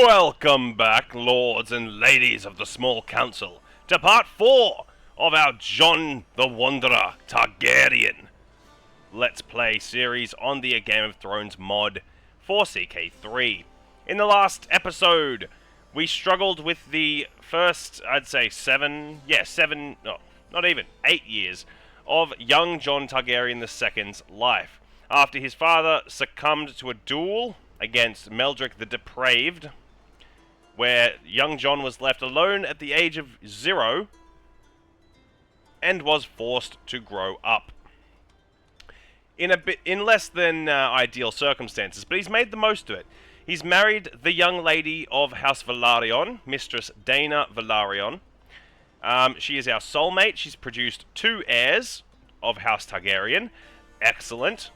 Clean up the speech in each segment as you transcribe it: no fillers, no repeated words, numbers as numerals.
Welcome back, lords and ladies of the Small Council, to part 4 of our Jon the Wanderer Targaryen Let's Play series on the A Game of Thrones mod for CK3. In the last episode, we struggled with the first, I'd say 8 years of young Jon Targaryen II's life, after his father succumbed to a duel against Meldrick the Depraved, where young Jon was left alone at the age of 0 and was forced to grow up in less than ideal circumstances, but he's made the most of it. He's married the young lady of House Velaryon, Mistress Dana Velaryon. She is our soulmate. She's produced 2 heirs of House Targaryen. Excellent.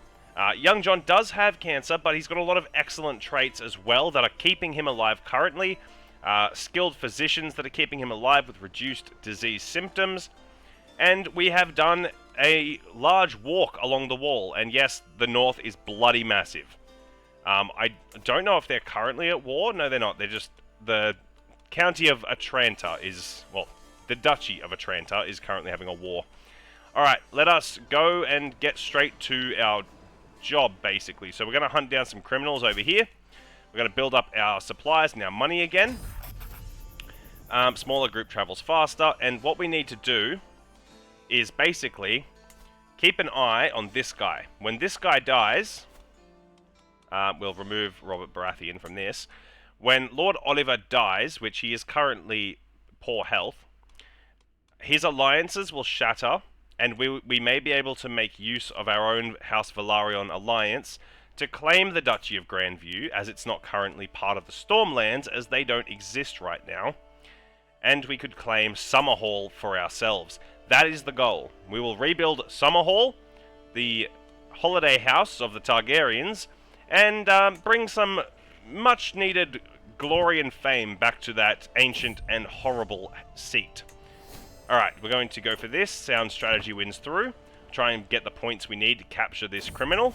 Young Jon does have cancer, but he's got a lot of excellent traits as well that are keeping him alive currently. Skilled physicians that are keeping him alive with reduced disease symptoms. And we have done a large walk along the wall. And yes, the north is bloody massive. I don't know if they're currently at war. No, they're not. They're just... The county of Atranta is... Well, the duchy of Atranta is currently having a war. Alright, let us go and get straight to our job, basically. So we're going to hunt down some criminals over here. We're going to build up our supplies and our money again. Smaller group travels faster. And what we need to do is basically keep an eye on this guy. When this guy dies, we'll remove Robert Baratheon from this. When Lord Oliver dies, which he is currently poor health, his alliances will shatter, and we may be able to make use of our own House Velaryon alliance to claim the Duchy of Grandview, as it's not currently part of the Stormlands, as they don't exist right now. And we could claim Summerhall for ourselves. That is the goal. We will rebuild Summerhall, the holiday house of the Targaryens, and bring some much-needed glory and fame back to that ancient and horrible seat. Alright, we're going to go for this. Sound strategy wins through. Try and get the points we need to capture this criminal.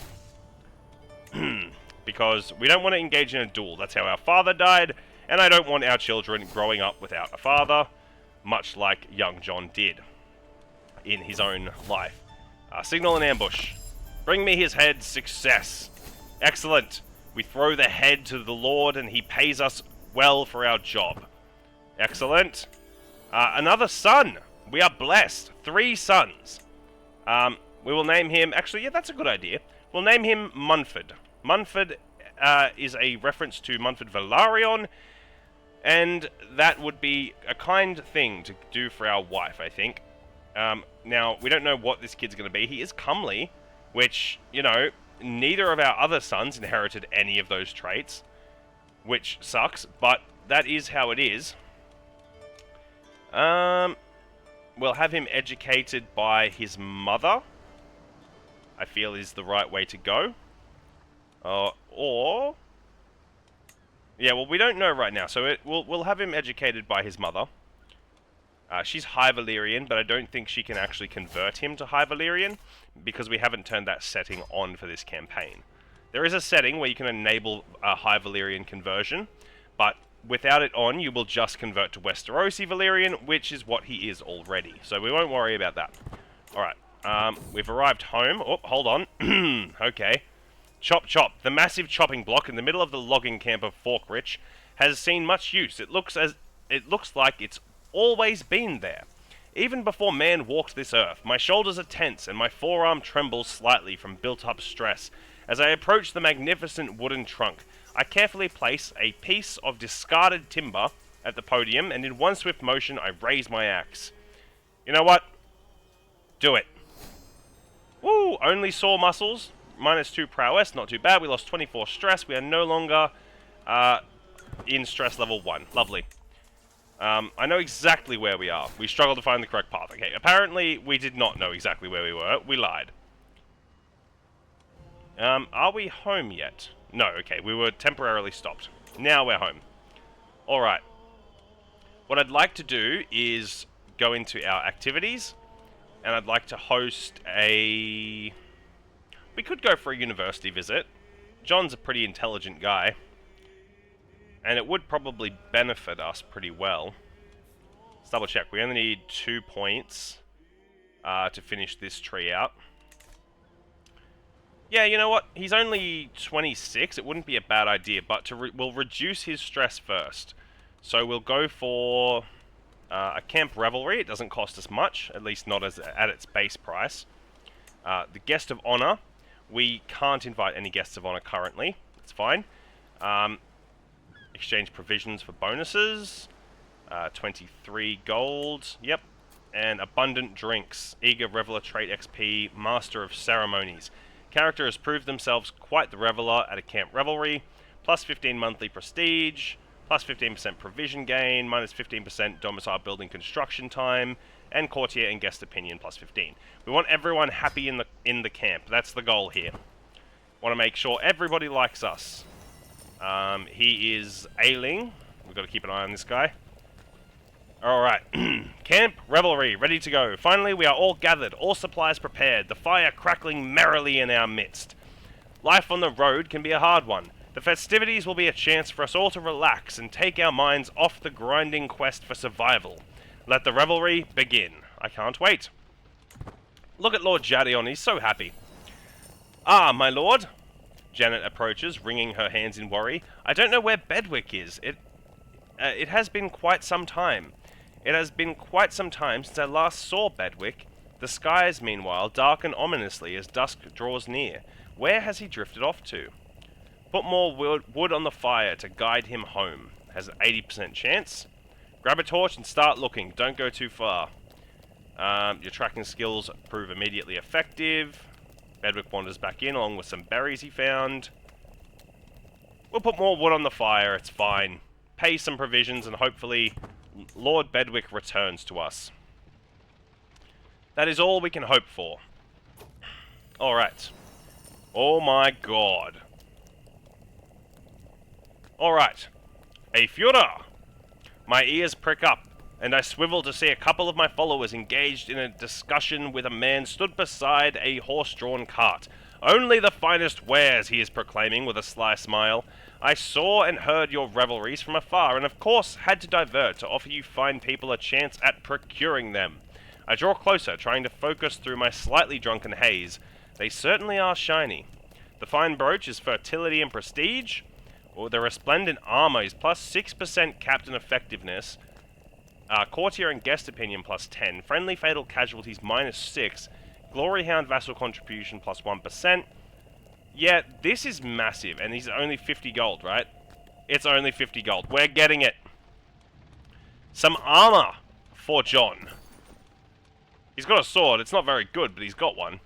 Because we don't want to engage in a duel. That's how our father died, and I don't want our children growing up without a father, much like young Jon did in his own life. Signal and ambush. Bring me his head. Success. Excellent. We throw the head to the Lord, and he pays us well for our job. Excellent. Another son. We are blessed. 3 sons. We will name him... Actually, yeah, that's a good idea. We'll name him Munford. Munford is a reference to Munford Velaryon, and that would be a kind thing to do for our wife, I think. Now, we don't know what this kid's going to be. He is comely, which, you know, neither of our other sons inherited any of those traits, which sucks, but that is how it is. We'll have him educated by his mother, I feel is the right way to go. Or... Yeah, well, we don't know right now, so we'll have him educated by his mother. She's High Valyrian, but I don't think she can actually convert him to High Valyrian, because we haven't turned that setting on for this campaign. There is a setting where you can enable a High Valyrian conversion, but without it on, you will just convert to Westerosi Valyrian, which is what he is already. So we won't worry about that. Alright, we've arrived home. Oh, hold on. Okay. Chop chop. The massive chopping block in the middle of the logging camp of Forkrich has seen much use. It looks like it's always been there. Even before man walked this earth, my shoulders are tense and my forearm trembles slightly from built-up stress. As I approach the magnificent wooden trunk, I carefully place a piece of discarded timber at the podium, and in one swift motion, I raise my axe. You know what? Do it. Woo! Only sore muscles. -2 prowess. Not too bad. We lost 24 stress. We are no longer in stress level 1. Lovely. I know exactly where we are. We struggled to find the correct path. Okay, apparently we did not know exactly where we were. We lied. Are we home yet? No, okay, we were temporarily stopped. Now we're home. Alright. What I'd like to do is go into our activities, and I'd like to host a... We could go for a university visit. John's a pretty intelligent guy. And it would probably benefit us pretty well. Let's double check. We only need 2 points to finish this tree out. Yeah, you know what? He's only 26. It wouldn't be a bad idea, but we'll reduce his stress first. So we'll go for a camp revelry. It doesn't cost us much, at least not at its base price. The guest of honor. We can't invite any guests of honor currently. It's fine. Exchange provisions for bonuses. 23 gold. Yep. And abundant drinks. Eager reveler trait XP. Master of ceremonies. Character has proved themselves quite the reveler at a camp revelry. Plus 15 monthly prestige. Plus 15% provision gain. Minus 15% domicile building construction time. And courtier and guest opinion plus 15. We want everyone happy in the camp. That's the goal here. Want to make sure everybody likes us. He is ailing. We've got to keep an eye on this guy. Alright. Camp revelry, ready to go. Finally, we are all gathered, all supplies prepared, the fire crackling merrily in our midst. Life on the road can be a hard one. The festivities will be a chance for us all to relax and take our minds off the grinding quest for survival. Let the revelry begin. I can't wait. Look at Lord Jadion, he's so happy. Ah, my lord. Janet approaches, wringing her hands in worry. I don't know where Bedwick is. It has been quite some time. It has been quite some time since I last saw Bedwick. The skies, meanwhile, darken ominously as dusk draws near. Where has he drifted off to? Put more wood on the fire to guide him home. Has an 80% chance. Grab a torch and start looking. Don't go too far. Your tracking skills prove immediately effective. Bedwick wanders back in along with some berries he found. We'll put more wood on the fire. It's fine. Pay some provisions and hopefully Lord Bedwick returns to us. That is all we can hope for. Alright. Oh my god. Alright. A Führer! My ears prick up, and I swivel to see a couple of my followers engaged in a discussion with a man stood beside a horse-drawn cart. Only the finest wares, he is proclaiming with a sly smile. I saw and heard your revelries from afar, and of course had to divert to offer you fine people a chance at procuring them. I draw closer, trying to focus through my slightly drunken haze. They certainly are shiny. The fine brooch is fertility and prestige, or the resplendent armor is plus 6% captain effectiveness, courtier and guest opinion plus 10, friendly fatal casualties minus 6, glory hound vassal contribution plus 1%. Yeah, this is massive, and he's only 50 gold, right? It's only 50 gold. We're getting it. Some armor for Jon. He's got a sword. It's not very good, but he's got one.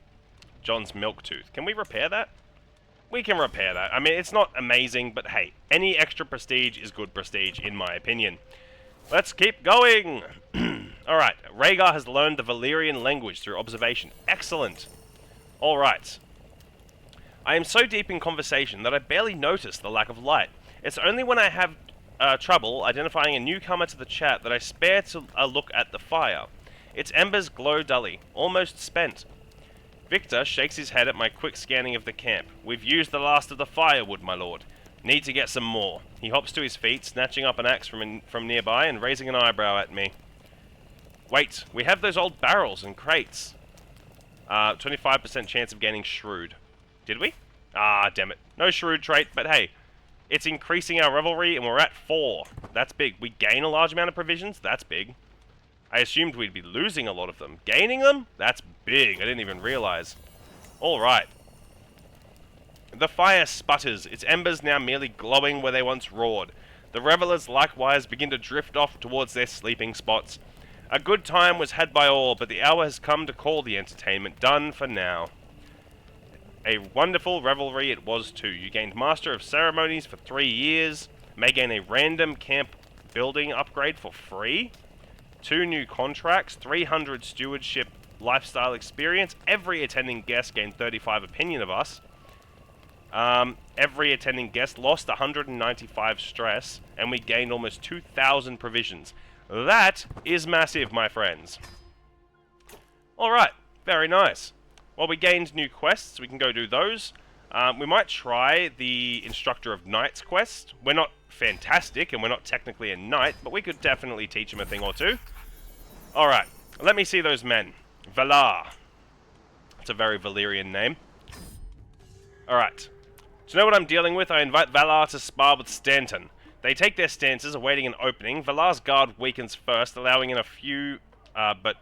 Jon's milk tooth. Can we repair that? We can repair that. I mean, it's not amazing, but hey, any extra prestige is good prestige, in my opinion. Let's keep going! Alright, Rhaegar has learned the Valyrian language through observation. Excellent! Alright. I am so deep in conversation that I barely notice the lack of light. It's only when I have trouble identifying a newcomer to the chat that I spare to a look at the fire. Its embers glow dully, almost spent. Victor shakes his head at my quick scanning of the camp. We've used the last of the firewood, my lord. Need to get some more. He hops to his feet, snatching up an axe from nearby and raising an eyebrow at me. Wait, we have those old barrels and crates. 25% chance of gaining shrewd. Did we? Ah, damn it. No shrewd trait, but hey, it's increasing our revelry and we're at 4. That's big. We gain a large amount of provisions? That's big. I assumed we'd be losing a lot of them. Gaining them? That's big. I didn't even realize. Alright. The fire sputters, its embers now merely glowing where they once roared. The revelers likewise begin to drift off towards their sleeping spots. A good time was had by all, but the hour has come to call the entertainment done for now. A wonderful revelry it was too. You gained Master of Ceremonies for 3 years, may gain a random camp building upgrade for free, 2 new contracts, 300 stewardship lifestyle experience, every attending guest gained 35 opinion of us, every attending guest lost 195 stress, and we gained almost 2,000 provisions. That is massive, my friends. Alright, very nice. Well, we gained new quests, we can go do those. We might try the Instructor of Knights quest. We're not fantastic, and we're not technically a knight, but we could definitely teach him a thing or two. Alright, let me see those men. Valar. It's a very Valyrian name. Alright. To know what I'm dealing with, I invite Valar to spar with Stanton. They take their stances, awaiting an opening. Valar's guard weakens first, allowing in a few but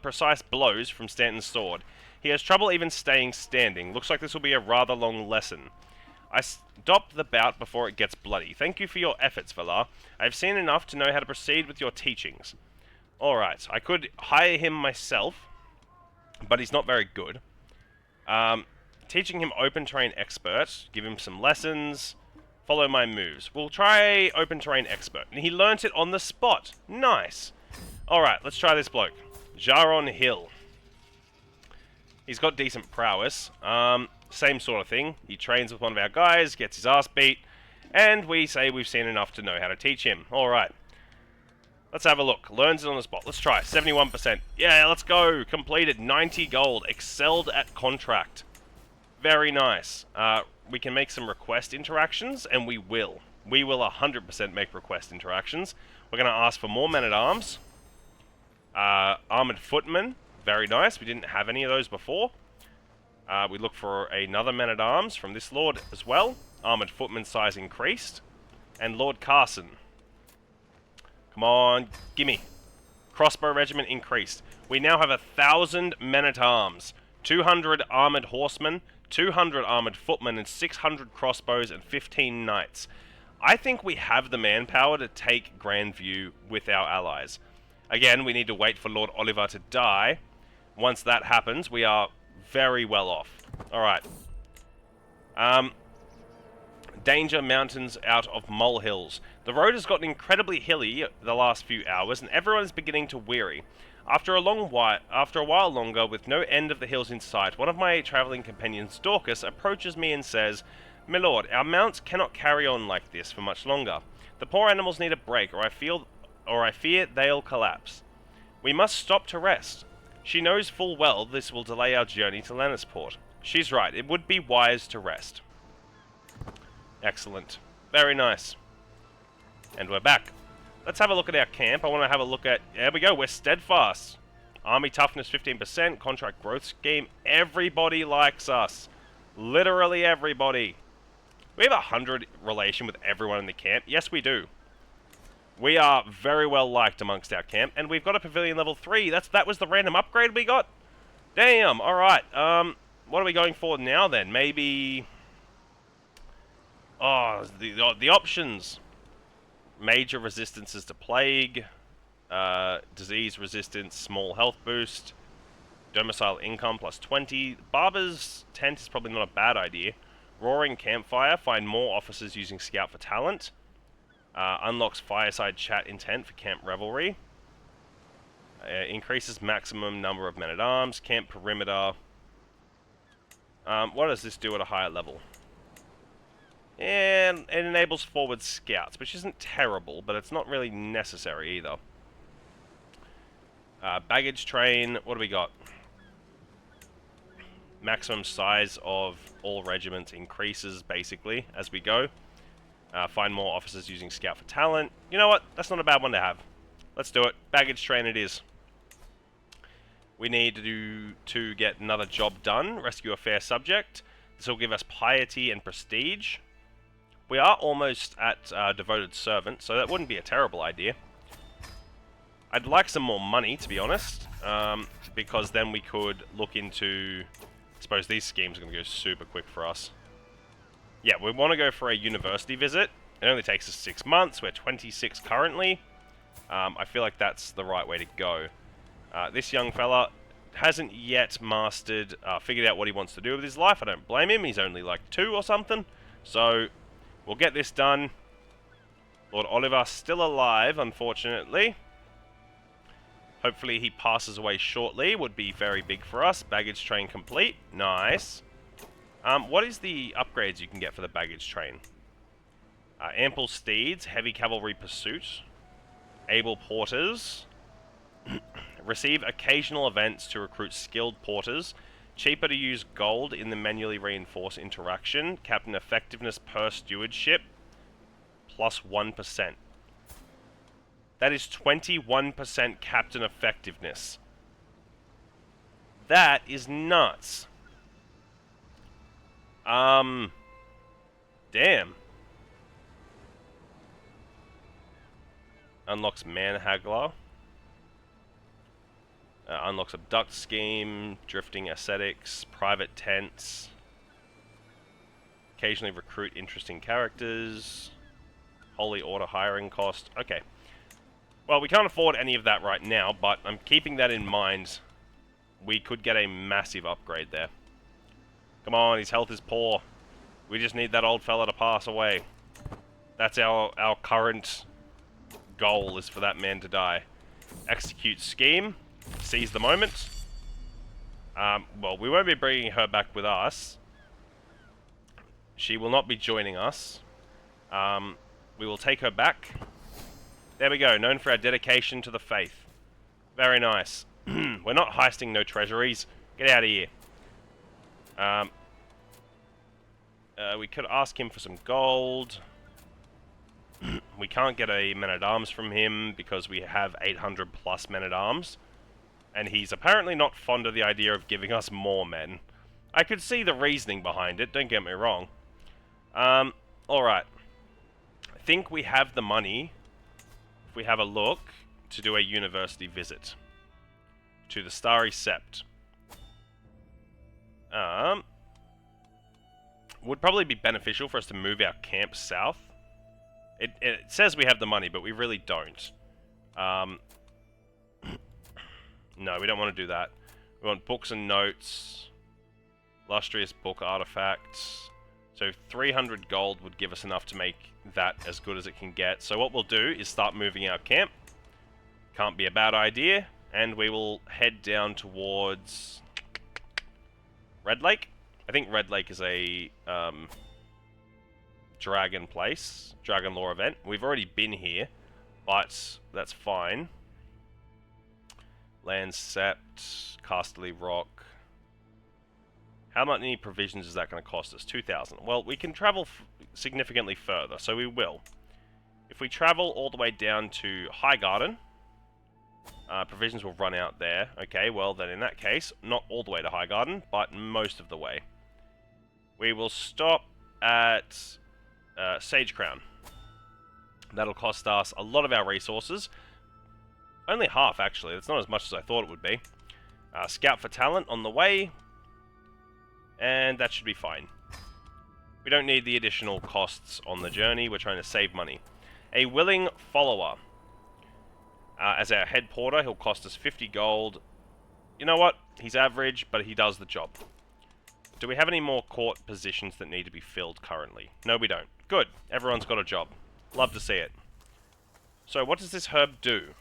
precise blows from Stanton's sword. He has trouble even staying standing. Looks like this will be a rather long lesson. I stop the bout before it gets bloody. Thank you for your efforts, Valar. I have seen enough to know how to proceed with your teachings. Alright, I could hire him myself, but he's not very good. Teaching him open terrain expert, give him some lessons, follow my moves. We'll try open terrain expert. And he learnt it on the spot. Nice. Alright, let's try this bloke. Jaron Hill. He's got decent prowess. Same sort of thing. He trains with one of our guys, gets his ass beat, and we say we've seen enough to know how to teach him. Alright. Let's have a look. Learns it on the spot. Let's try. 71%. Yeah, let's go. Completed. 90 gold. Excelled at contract. Very nice. We can make some request interactions, and we will. We will 100% make request interactions. We're going to ask for more men-at-arms. Armored footmen. Very nice. We didn't have any of those before. We look for another man-at-arms from this lord as well. Armored footman size increased. And Lord Carson. Come on, gimme. Crossbow regiment increased. We now have 1,000 men-at-arms, 200 armored horsemen, 200 armored footmen, and 600 crossbows and 15 knights. I think we have the manpower to take Grandview with our allies. Again, we need to wait for Lord Oliver to die. Once that happens, we are very well off. Alright. Danger mountains out of molehills. The road has gotten incredibly hilly the last few hours, and everyone is beginning to weary. After a while longer, with no end of the hills in sight, one of my travelling companions, Dorcas, approaches me and says, "My lord, our mounts cannot carry on like this for much longer. The poor animals need a break, or I fear they'll collapse. We must stop to rest." She knows full well this will delay our journey to Lannisport. She's right, it would be wise to rest. Excellent. Very nice. And we're back. Let's have a look at our camp. I want to have a look at... There we go, we're steadfast. Army toughness 15%, contract growth scheme. Everybody likes us. Literally everybody. We have 100 relation with everyone in the camp. Yes, we do. We are very well liked amongst our camp, and we've got a pavilion level 3. That was the random upgrade we got? Damn, alright. What are we going for now then? Maybe... Oh, the options. Major resistances to plague, disease resistance, small health boost, domicile income plus 20. Barber's tent is probably not a bad idea. Roaring campfire, find more officers using scout for talent. Unlocks fireside chat intent for camp revelry. Increases maximum number of men-at-arms. Camp perimeter. What does this do at a higher level? And it enables forward scouts, which isn't terrible, but it's not really necessary either. Baggage train, what do we got? Maximum size of all regiments increases, basically, as we go. Find more officers using scout for talent. You know what? That's not a bad one to have. Let's do it. Baggage train it is. We need to get another job done. Rescue a fair subject. This will give us piety and prestige. We are almost at devoted servant, so that wouldn't be a terrible idea. I'd like some more money, to be honest, because then we could look into... I suppose these schemes are going to go super quick for us. Yeah, we want to go for a university visit. It only takes us 6 months. We're 26 currently. I feel like that's the right way to go. This young fella hasn't yet figured out what he wants to do with his life. I don't blame him. He's only like 2 or something. So... we'll get this done. Lord Oliver still alive, unfortunately. Hopefully he passes away shortly. Would be very big for us. Baggage train complete. Nice. What is the upgrades you can get for the baggage train? Ample steeds. Heavy cavalry pursuit. Able porters. Receive occasional events to recruit skilled porters. Cheaper to use gold in the manually reinforce interaction. Captain effectiveness per stewardship. Plus 1%. That is 21% captain effectiveness. That is nuts. Damn. Unlocks Manhaggler. Unlocks Abduct Scheme, Drifting Ascetics, Private Tents. Occasionally recruit interesting characters. Holy Order hiring cost. Okay. Well, we can't afford any of that right now, but I'm keeping that in mind. We could get a massive upgrade there. Come on, his health is poor. We just need that old fella to pass away. That's our current goal, is for that man to die. Execute scheme. Seize the moment. Well, we won't be bringing her back with us. She will not be joining us. We will take her back. There we go, known for our dedication to the faith. Very nice. We're not heisting no treasuries. Get out of here. We could ask him for some gold. We can't get a men-at-arms from him because we have 800 plus men-at-arms. And he's apparently not fond of the idea of giving us more men. I could see the reasoning behind it, don't get me wrong. Alright. I think we have the money, if we have a look, to do a university visit. To the Starry Sept. Would probably be beneficial for us to move our camp south. It says we have the money, but we really don't. No, we don't want to do that. We want books and notes. Illustrious book artifacts. So 300 gold would give us enough to make that as good as it can get. So what we'll do is start moving our camp. Can't be a bad idea. And we will head down towards Red Lake. I think Red Lake is a dragon place. Dragon lore event. We've already been here, but that's fine. Land Sept, Casterly Rock. How many provisions is that going to cost us? 2,000. Well, we can travel significantly further, so we will. If we travel all the way down to Highgarden, provisions will run out there. Okay, well then in that case, not all the way to Highgarden, but most of the way. We will stop at Sage Crown. That'll cost us a lot of our resources. Only half, actually. That's not as much as I thought it would be. Scout for talent on the way. And that should be fine. We don't need the additional costs on the journey. We're trying to save money. A willing follower. As our head porter, he'll cost us 50 gold. You know what? He's average, but he does the job. Do we have any more court positions that need to be filled currently? No, we don't. Good. Everyone's got a job. Love to see it. So, what does this herb do?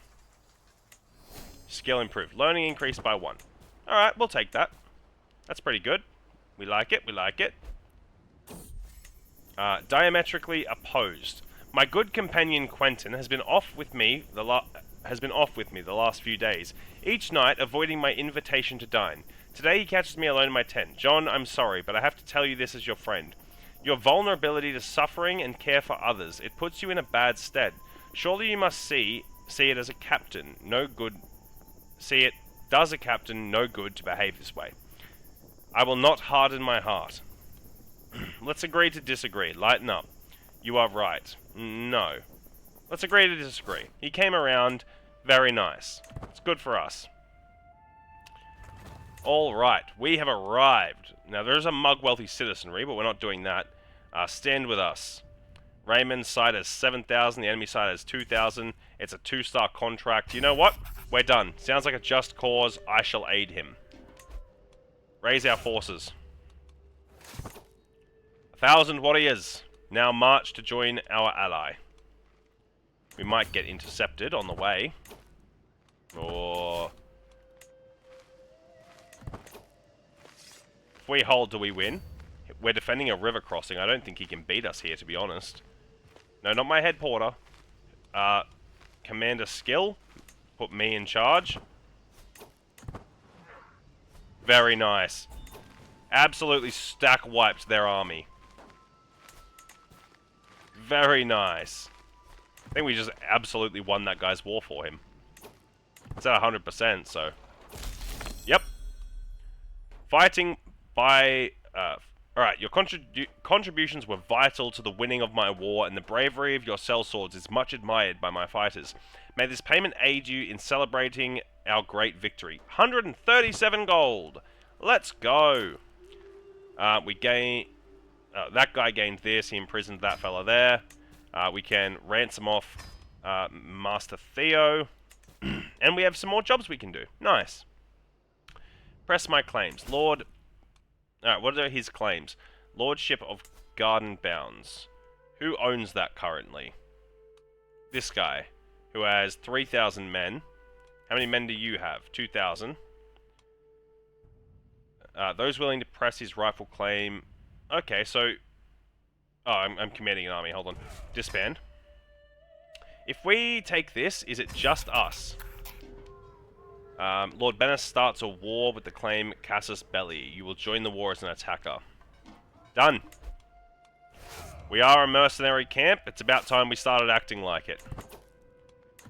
Skill improved. Learning increased by 1. Alright, we'll take that. That's pretty good. We like it, we like it. Diametrically opposed. My good companion Quentin has been off with me the last few days, each night avoiding my invitation to dine. Today he catches me alone in my tent. John, I'm sorry, but I have to tell you this as your friend. Your vulnerability to suffering and care for others, it puts you in a bad stead. Surely you must see it as a captain, no good. See it does a captain no good to behave this way. I will not harden my heart. Let's agree to disagree. Lighten up. You are right. No. Let's agree to disagree. He came around. Very nice. It's good for us. Alright. We have arrived. Now, there is a mug-wealthy citizenry, but we're not doing that. Stand with us. Raymond's side has 7,000. The enemy side has 2,000. It's a 2-star contract. You know what? We're done. Sounds like a just cause. I shall aid him. Raise our forces. 1,000 warriors. Now march to join our ally. We might get intercepted on the way. Or... if we hold, do we win? We're defending a river crossing. I don't think he can beat us here, to be honest. No, not my head porter. Commander skill. Put me in charge. Very nice. Absolutely stack wiped their army. Very nice. I think we just absolutely won that guy's war for him. It's at 100%, so... Yep. Fighting by... Alright, your contributions were vital to the winning of my war, and the bravery of your sellswords is much admired by my fighters. May this payment aid you in celebrating our great victory. 137 gold! Let's go! We gain... that guy gained this, he imprisoned that fella there. We can ransom off Master Theo. And we have some more jobs we can do. Nice. Press my claims. Lord... Alright, what are his claims? Lordship of Garden Bounds. Who owns that currently? This guy, who has 3,000 men. How many men do you have? 2,000. Those willing to press his rightful claim... Okay, so... Oh, I'm commanding an army. Hold on. Disband. If we take this, is it just us? Lord Bennis starts a war with the claim Casus Belli. You will join the war as an attacker. Done. We are a mercenary camp. It's about time we started acting like it.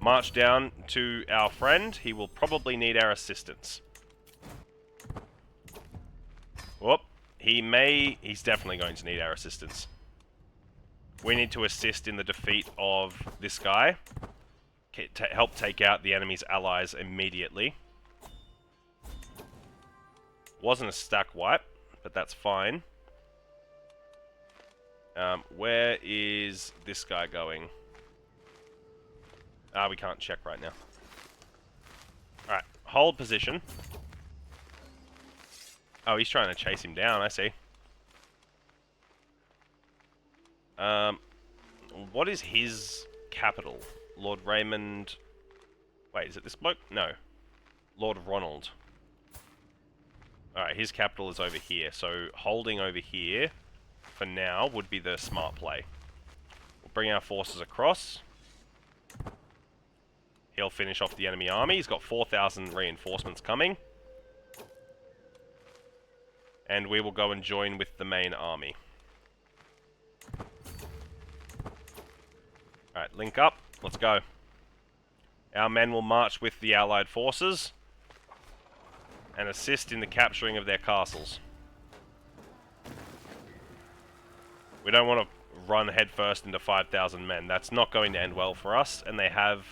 March down to our friend. He will probably need our assistance. Whoop. He's definitely going to need our assistance. We need to assist in the defeat of this guy. To help take out the enemy's allies immediately. Wasn't a stack wipe, but that's fine. Where is this guy going? We can't check right now. Alright, hold position. Oh, he's trying to chase him down, I see. What is his capital? Lord Raymond... Wait, is it this bloke? No. Lord Ronald. Alright, his capital is over here. So, holding over here, for now, would be the smart play. We'll bring our forces across. He'll finish off the enemy army. He's got 4,000 reinforcements coming. And we will go and join with the main army. Alright, link up. Let's go. Our men will march with the allied forces and assist in the capturing of their castles. We don't want to run headfirst into 5,000 men. That's not going to end well for us, and they have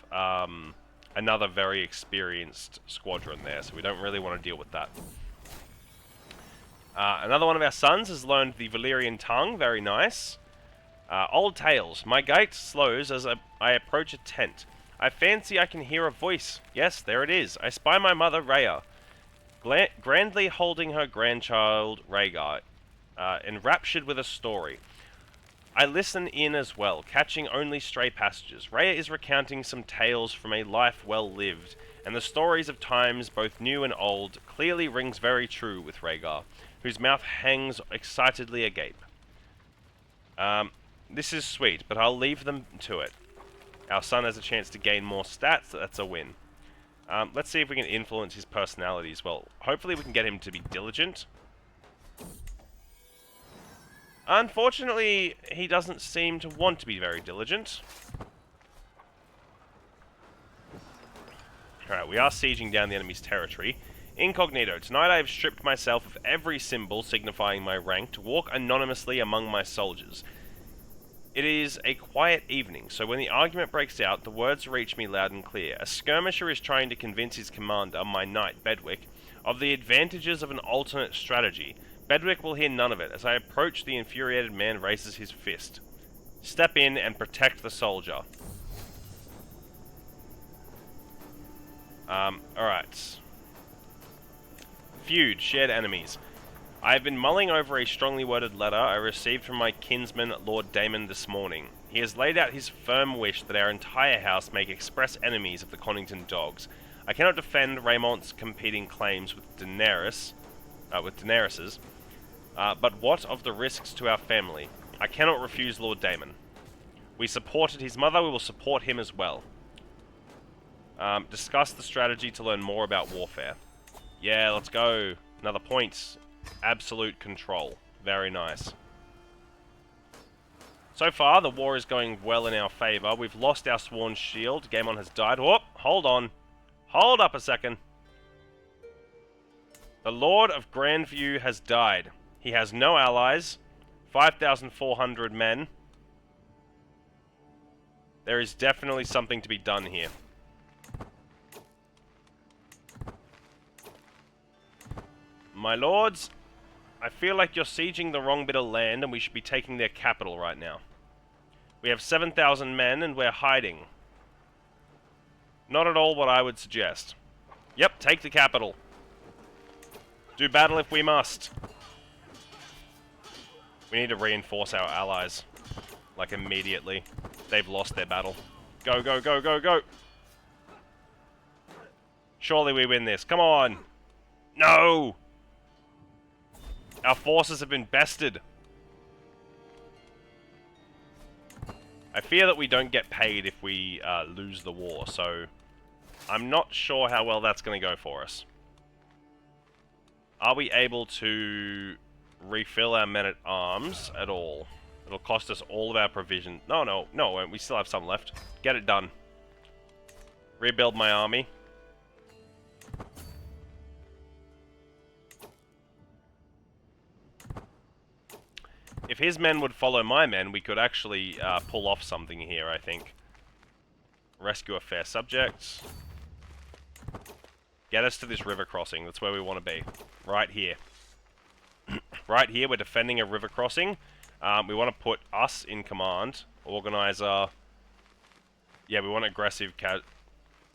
another very experienced squadron there, so we don't really want to deal with that. Another one of our sons has learned the Valyrian tongue. Very nice. Old tales. My gait slows as I approach a tent. I fancy I can hear a voice. Yes, there it is. I spy my mother, Rhea, grandly holding her grandchild, Rhaegar, enraptured with a story. I listen in as well, catching only stray passages. Rhea is recounting some tales from a life well lived, and the stories of times both new and old clearly rings very true with Rhaegar, whose mouth hangs excitedly agape. This is sweet, but I'll leave them to it. Our son has a chance to gain more stats, that's a win. Let's see if we can influence his personality as well. Hopefully we can get him to be diligent. Unfortunately, he doesn't seem to want to be very diligent. Alright, we are sieging down the enemy's territory. Incognito. Tonight I have stripped myself of every symbol signifying my rank to walk anonymously among my soldiers. It is a quiet evening, so when the argument breaks out, the words reach me loud and clear. A skirmisher is trying to convince his commander, my knight, Bedwick, of the advantages of an alternate strategy. Bedwick will hear none of it. As I approach, the infuriated man raises his fist. Step in and protect the soldier. Alright. Feud, shared enemies. I have been mulling over a strongly worded letter I received from my kinsman, Lord Daemon, this morning. He has laid out his firm wish that our entire house make express enemies of the Connington dogs. I cannot defend Raymont's competing claims with Daenerys's, but what of the risks to our family? I cannot refuse Lord Daemon. We supported his mother, we will support him as well. Discuss the strategy to learn more about warfare. Yeah, let's go. Another point. absolute control. Very nice. So far, the war is going well in our favor. We've lost our Sworn Shield. Gaemon has died. Whoop, hold on. Hold up a second. The Lord of Grandview has died. He has no allies. 5,400 men. There is definitely something to be done here. My lords, I feel like you're sieging the wrong bit of land and we should be taking their capital right now. We have 7,000 men and we're hiding. Not at all what I would suggest. Yep, take the capital. Do battle if we must. We need to reinforce our allies. Like, immediately. They've lost their battle. Go, go, go, go, go! Surely we win this. Come on! No! Our forces have been bested. I fear that we don't get paid if we lose the war, so I'm not sure how well that's going to go for us. Are we able to refill our men-at-arms at all? It'll cost us all of our provision. No, we still have some left. Get it done. Rebuild my army. If his men would follow my men, we could actually pull off something here, I think. Rescue a fair subject. Get us to this river crossing. That's where we want to be. Right here. Right here, we're defending a river crossing. We want to put us in command. Organizer. Yeah, we want aggressive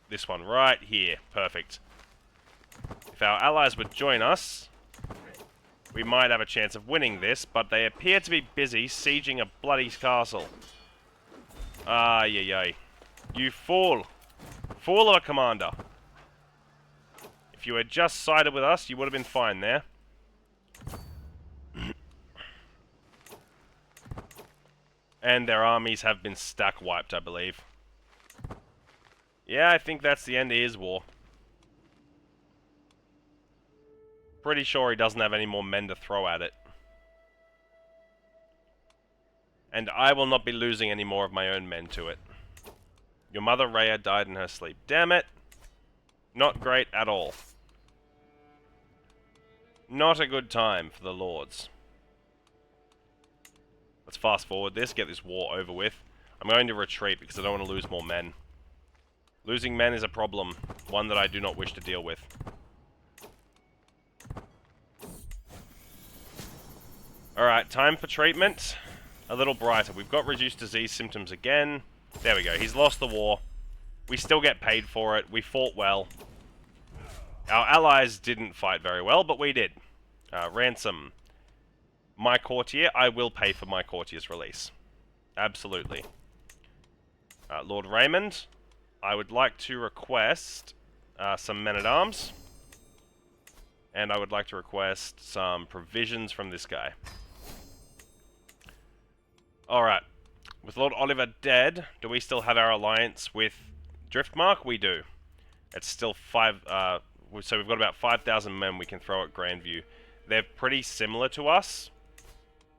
this one right here. Perfect. If our allies would join us, we might have a chance of winning this, but they appear to be busy sieging a bloody castle. Ay. You fool. Fool of a commander. If you had just sided with us, you would have been fine there. And their armies have been stack wiped, I believe. Yeah, I think that's the end of his war. Pretty sure he doesn't have any more men to throw at it. And I will not be losing any more of my own men to it. Your mother Rhea died in her sleep. Damn it! Not great at all. Not a good time for the lords. Let's fast forward this, get this war over with. I'm going to retreat because I don't want to lose more men. Losing men is a problem, one that I do not wish to deal with. Alright, time for treatment. A little brighter. We've got reduced disease symptoms again. There we go. He's lost the war. We still get paid for it. We fought well. Our allies didn't fight very well, but we did. Ransom. My courtier. I will pay for my courtier's release. Absolutely. Lord Raymond. I would like to request some men-at-arms. And I would like to request some provisions from this guy. Alright. With Lord Oliver dead, do we still have our alliance with Driftmark? We do. It's still 5... so we've got about 5,000 men we can throw at Grandview. They're pretty similar to us.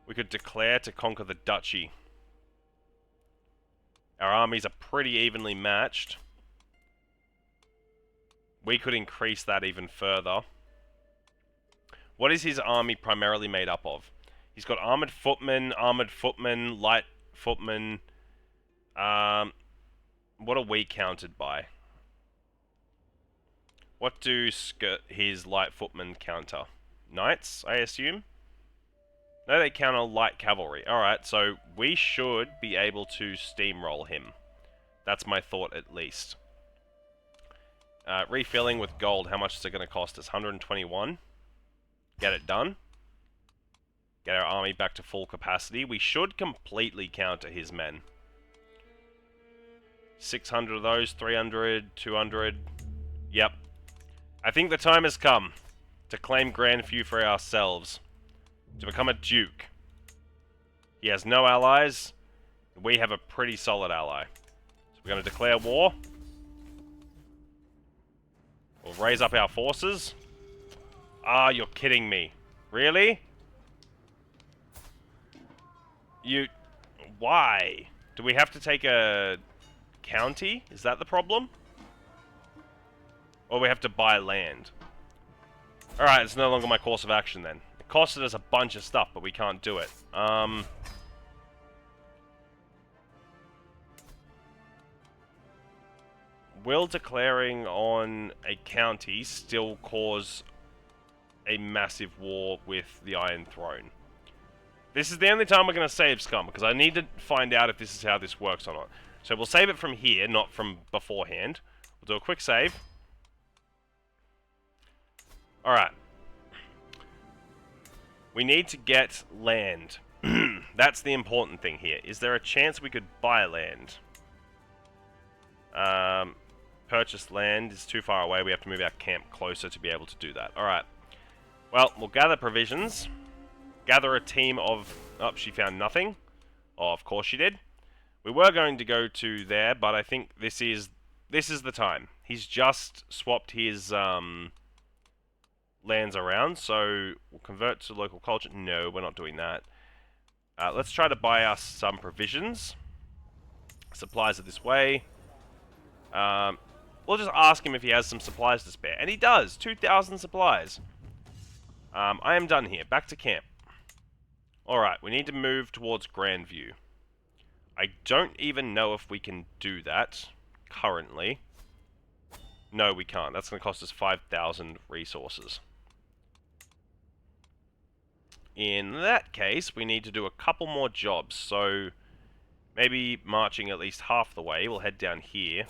We could declare to conquer the duchy. Our armies are pretty evenly matched. We could increase that even further. What is his army primarily made up of? He's got armored footmen, light footmen. What are we counted by? What do his light footmen counter? Knights, I assume? No, they counter light cavalry. Alright, so we should be able to steamroll him. That's my thought, at least. Refilling with gold, how much is it going to cost us? 121. Get it done. Get our army back to full capacity. We should completely counter his men. 600 of those, 300, 200. Yep. I think the time has come to claim Grandview for ourselves. To become a duke. He has no allies. We have a pretty solid ally. So we're going to declare war. We'll raise up our forces. Ah, you're kidding me. Really? Why? Do we have to take a county? Is that the problem? Or we have to buy land? Alright, it's no longer my course of action then. It costed us a bunch of stuff, but we can't do it. Will declaring on a county still cause a massive war with the Iron Throne? This is the only time we're going to save Scum, because I need to find out if this is how this works or not. So we'll save it from here, not from beforehand. We'll do a quick save. Alright. We need to get land. That's the important thing here. Is there a chance we could buy land? Purchase land is too far away. We have to move our camp closer to be able to do that. Alright. Well, we'll gather provisions. Gather a team of... Oh, she found nothing. Oh, of course she did. We were going to go to there, but I think this is the time. He's just swapped his lands around, so we'll convert to local culture. No, we're not doing that. Let's try to buy us some provisions. Supplies are this way. We'll just ask him if he has some supplies to spare. And he does! 2,000 supplies. I am done here. Back to camp. Alright, we need to move towards Grandview. I don't even know if we can do that currently. No, we can't. That's going to cost us 5,000 resources. In that case, we need to do a couple more jobs. So, maybe marching at least half the way. We'll head down here.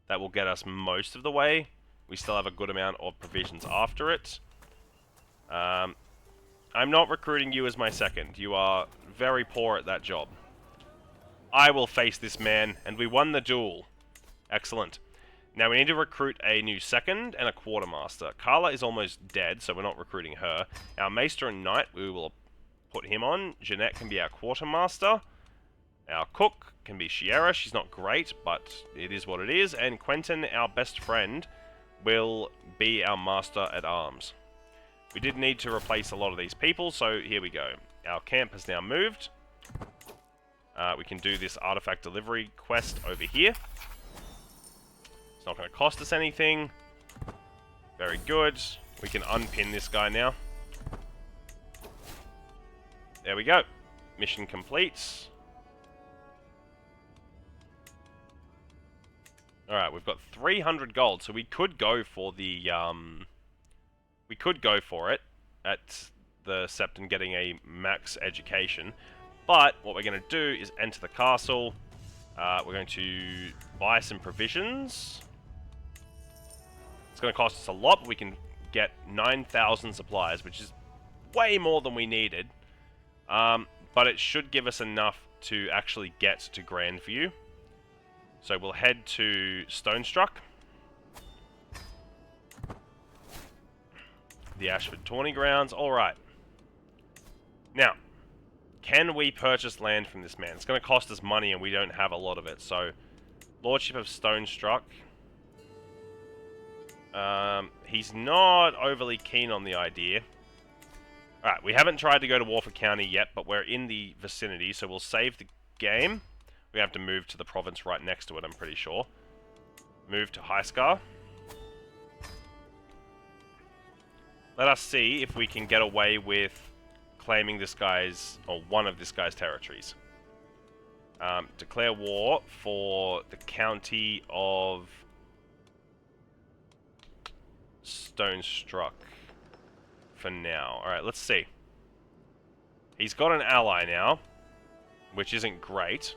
That will get us most of the way. We still have a good amount of provisions after it. I'm not recruiting you as my second. You are very poor at that job. I will face this man, and we won the duel. Excellent. Now we need to recruit a new second and a quartermaster. Carla is almost dead, so we're not recruiting her. Our maester and knight, we will put him on. Jeanette can be our quartermaster. Our cook can be Shiera. She's not great, but it is what it is. And Quentin, our best friend, will be our master at arms. We did need to replace a lot of these people, so here we go. Our camp has now moved. We can do this artifact delivery quest over here. It's not going to cost us anything. Very good. We can unpin this guy now. There we go. Mission complete. Alright, we've got 300 gold, so we could go for the, we could go for it at the Septon getting a max education. But what we're going to do is enter the castle. We're going to buy some provisions. It's going to cost us a lot, but we can get 9,000 supplies, which is way more than we needed. But it should give us enough to actually get to Grandview. So we'll head to Stonestruck. The Ashford Tawny Grounds. Alright. Now, can we purchase land from this man? It's going to cost us money and we don't have a lot of it. So, Lordship of Stonestruck. He's not overly keen on the idea. Alright, we haven't tried to go to Warford County yet, but we're in the vicinity, so we'll save the game. We have to move to the province right next to it, I'm pretty sure. Move to Highscar. Let us see if we can get away with claiming this guy's, or one of this guy's territories. Declare war for the county of Stonestruck for now. Alright, let's see. He's got an ally now, which isn't great.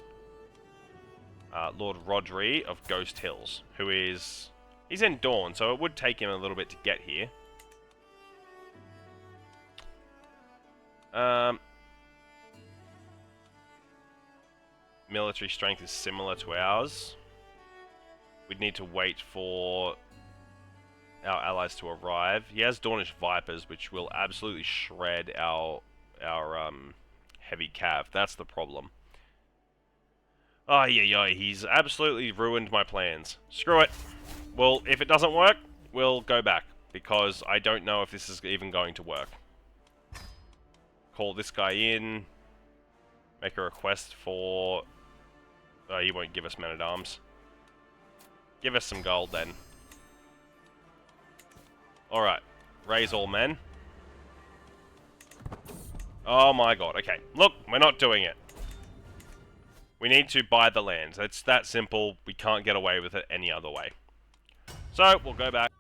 Lord Rodri of Ghost Hills, who is... He's in Dawn, so it would take him a little bit to get here. Military strength is similar to ours. We'd need to wait for our allies to arrive. He has Dornish Vipers, which will absolutely shred our heavy cav. That's the problem. Oh, yeah, he's absolutely ruined my plans. Screw it. Well, if it doesn't work, we'll go back. because I don't know if this is even going to work. Call this guy in. Make a request for... Oh, he won't give us men-at-arms. Give us some gold then. Alright. Raise all men. Oh my god, okay. Look, we're not doing it. We need to buy the lands. It's that simple. We can't get away with it any other way. So, we'll go back.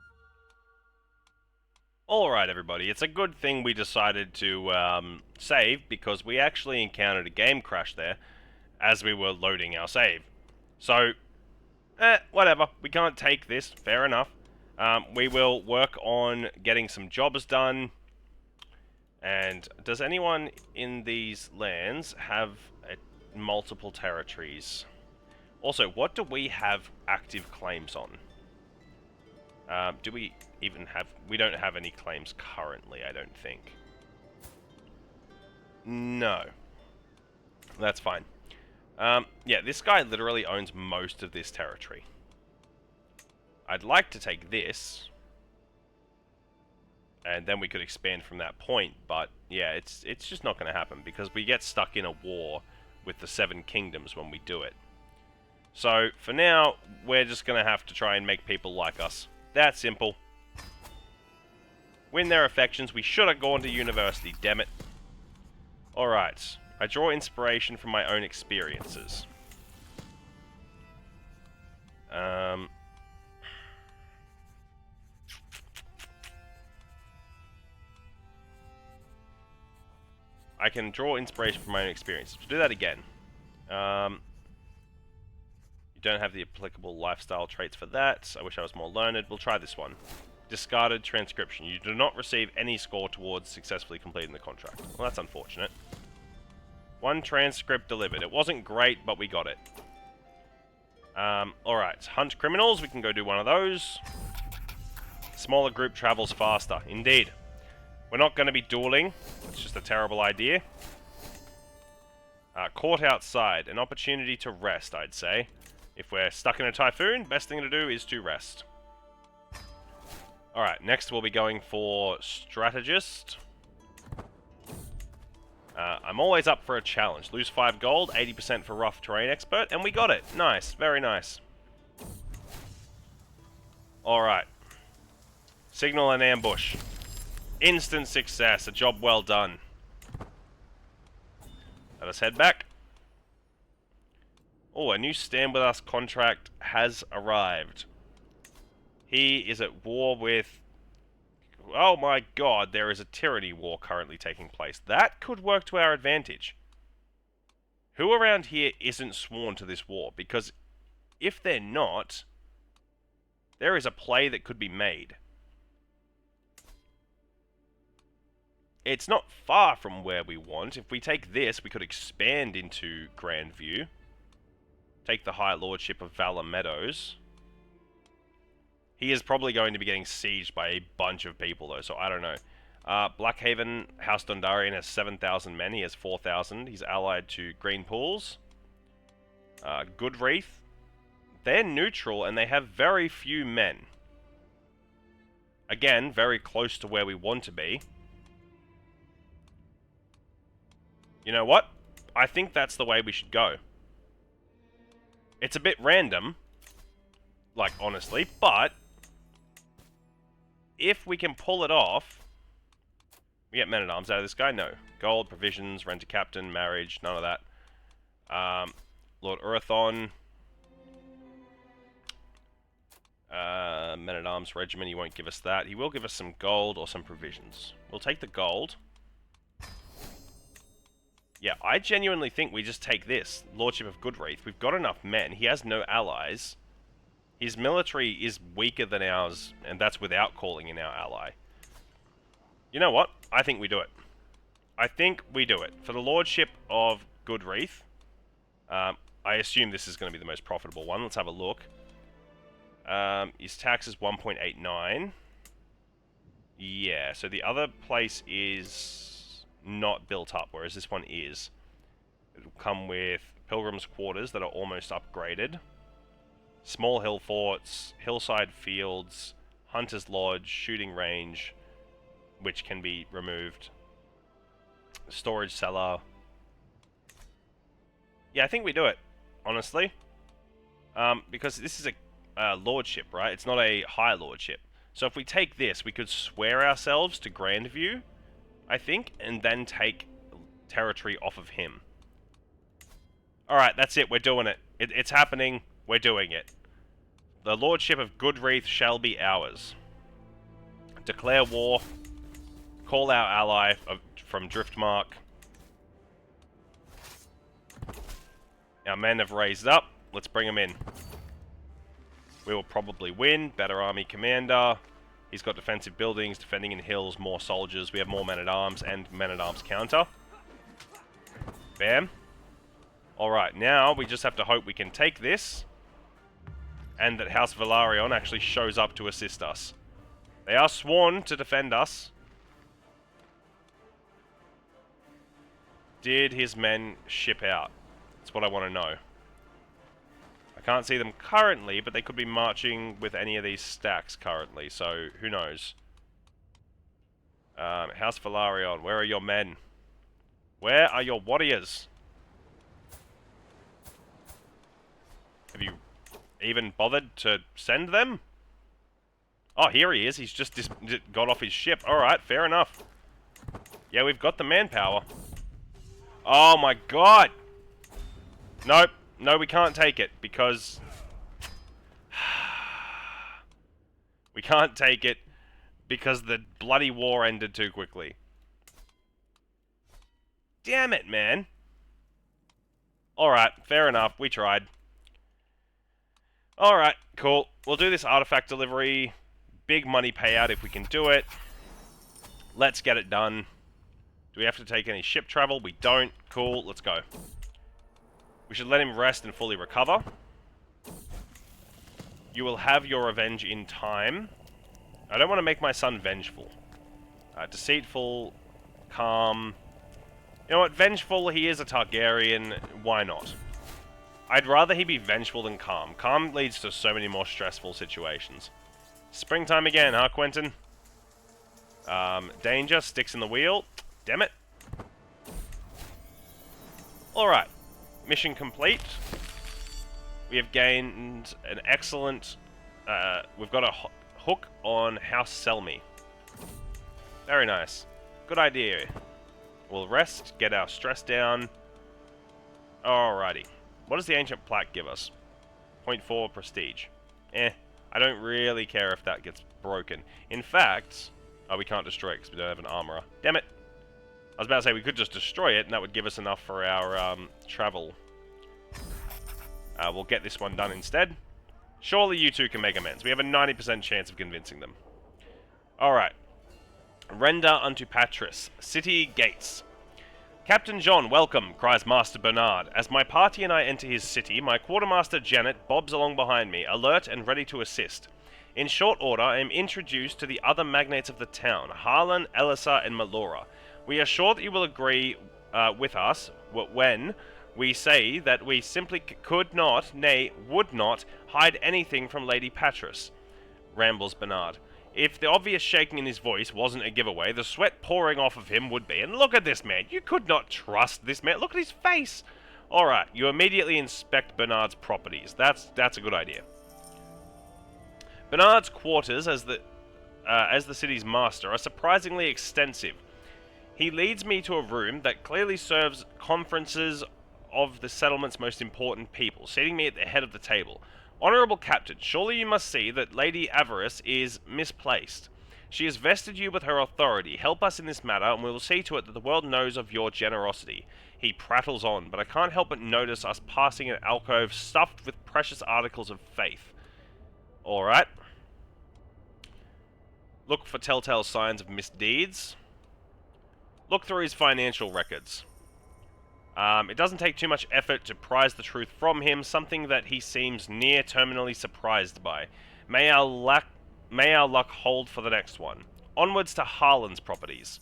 Alright everybody, it's a good thing we decided to save, because we actually encountered a game crash there as we were loading our save. So, whatever. We can't take this. Fair enough. We will work on getting some jobs done. And does anyone in these lands have multiple territories? Also, what do we have active claims on? Do we even have... We don't have any claims currently, I don't think. No. That's fine. Yeah, this guy literally owns most of this territory. I'd like to take this, and then we could expand from that point, but yeah, it's just not going to happen, because we get stuck in a war with the Seven Kingdoms when we do it. So, for now, we're just going to have to try and make people like us. That simple. Win their affections. We should have gone to university, damn it. Alright. I draw inspiration from my own experiences. I can draw inspiration from my own experiences. We'll do that again. You don't have the applicable lifestyle traits for that. I wish I was more learned. We'll try this one. Discarded transcription. You do not receive any score towards successfully completing the contract. Well, that's unfortunate. One transcript delivered. It wasn't great, but we got it. Alright. Hunt criminals. We can go do one of those. Smaller group travels faster. Indeed. We're not going to be dueling. It's just a terrible idea. Court outside. An opportunity to rest, I'd say. If we're stuck in a typhoon, best thing to do is to rest. Alright, next we'll be going for strategist. I'm always up for a challenge. Lose 5 gold, 80% for rough terrain expert, and we got it. Nice, very nice. Alright. Signal and ambush. Instant success, a job well done. Let us head back. Oh, a new Stand With Us contract has arrived. He is at war with... Oh my god, there is a tyranny war currently taking place. That could work to our advantage. Who around here isn't sworn to this war? Because if they're not, there is a play that could be made. It's not far from where we want. If we take this, we could expand into Grandview. Take the High Lordship of Valor Meadows. He is probably going to be getting sieged by a bunch of people, though, so I don't know. Blackhaven, House Dondarrion has 7,000 men. He has 4,000. He's allied to Green Pools. Goodwreath. They're neutral, and they have very few men. Again, very close to where we want to be. You know what? I think that's the way we should go. It's a bit random, like, honestly, but if we can pull it off... We get men-at-arms out of this guy? No. Gold, provisions, rent-a-captain, marriage, none of that. Lord Urathon. Men-at-arms regiment, he won't give us that. He will give us some gold or some provisions. We'll take the gold. Yeah, I genuinely think we just take this. Lordship of Goodwreath. We've got enough men. He has no allies. His military is weaker than ours, and that's without calling in our ally. You know what? I think we do it. I think we do it. For the Lordship of Goodwreath, I assume this is going to be the most profitable one. Let's have a look. His tax is 1.89. Yeah, so the other place is not built up, whereas this one is. It'll come with Pilgrim's Quarters that are almost upgraded. Small hill forts, hillside fields, Hunter's Lodge, shooting range, which can be removed. Storage cellar. Yeah, I think we do it, honestly. Because this is a lordship, right? It's not a high lordship. So if we take this, we could swear ourselves to Grandview, I think, and then take territory off of him. Alright, that's it. We're doing it. It's happening. We're doing it. The lordship of Goodreath shall be ours. Declare war. Call our ally from Driftmark. Our men have raised up. Let's bring them in. We will probably win. Better army commander. He's got defensive buildings, defending in hills, more soldiers. We have more men-at-arms and men-at-arms counter. Bam. Alright, now we just have to hope we can take this. And that House Velaryon actually shows up to assist us. They are sworn to defend us. Did his men ship out? That's what I want to know. I can't see them currently, but they could be marching with any of these stacks currently, so who knows. House Velaryon, where are your men? Where are your warriors? Have you even bothered to send them? Oh, here he is. He's just got off his ship. Alright, fair enough. Yeah, we've got the manpower. Oh my god! Nope. No, we can't take it, because... we can't take it, because the bloody war ended too quickly. Damn it, man. Alright, fair enough. We tried. Alright, cool. We'll do this artifact delivery. Big money payout if we can do it. Let's get it done. Do we have to take any ship travel? We don't. Cool, let's go. We should let him rest and fully recover. You will have your revenge in time. I don't want to make my son vengeful. Deceitful, calm. You know what? Vengeful, he is a Targaryen. Why not? I'd rather he be vengeful than calm. Calm leads to so many more stressful situations. Springtime again, huh, Quentin? Danger, sticks in the wheel. Damn it. Alright. Mission complete. We have gained an excellent... we've got a hook on House Selmy. Very nice. Good idea. We'll rest, get our stress down. Alrighty. What does the Ancient Plaque give us? 0.4 prestige. I don't really care if that gets broken. In fact... Oh, we can't destroy it because we don't have an armorer. Damn it! I was about to say we could just destroy it and that would give us enough for our travel. We'll get this one done instead. Surely you two can make amends. We have a 90% chance of convincing them. Alright. Render unto Patris. City gates. Captain John, welcome, cries Master Bernard. As my party and I enter his city, my quartermaster Janet bobs along behind me, alert and ready to assist. In short order, I am introduced to the other magnates of the town, Harlan, Elissa, and Melora. We are sure that you will agree with us when we say that we simply could not, nay, would not, hide anything from Lady Patris, rambles Bernard. If the obvious shaking in his voice wasn't a giveaway, the sweat pouring off of him would be. And look at this man. You could not trust this man. Look at his face. Alright, you immediately inspect Bernard's properties. That's a good idea. Bernard's quarters as the city's master are surprisingly extensive. He leads me to a room that clearly serves conferences of the settlement's most important people, seating me at the head of the table. Honourable Captain, surely you must see that Lady Avarice is misplaced. She has vested you with her authority. Help us in this matter, and we will see to it that the world knows of your generosity. He prattles on, but I can't help but notice us passing an alcove stuffed with precious articles of faith. Alright. Look for telltale signs of misdeeds. Look through his financial records. It doesn't take too much effort to prise the truth from him, something that he seems near terminally surprised by. May our luck hold for the next one. Onwards to Harlan's properties.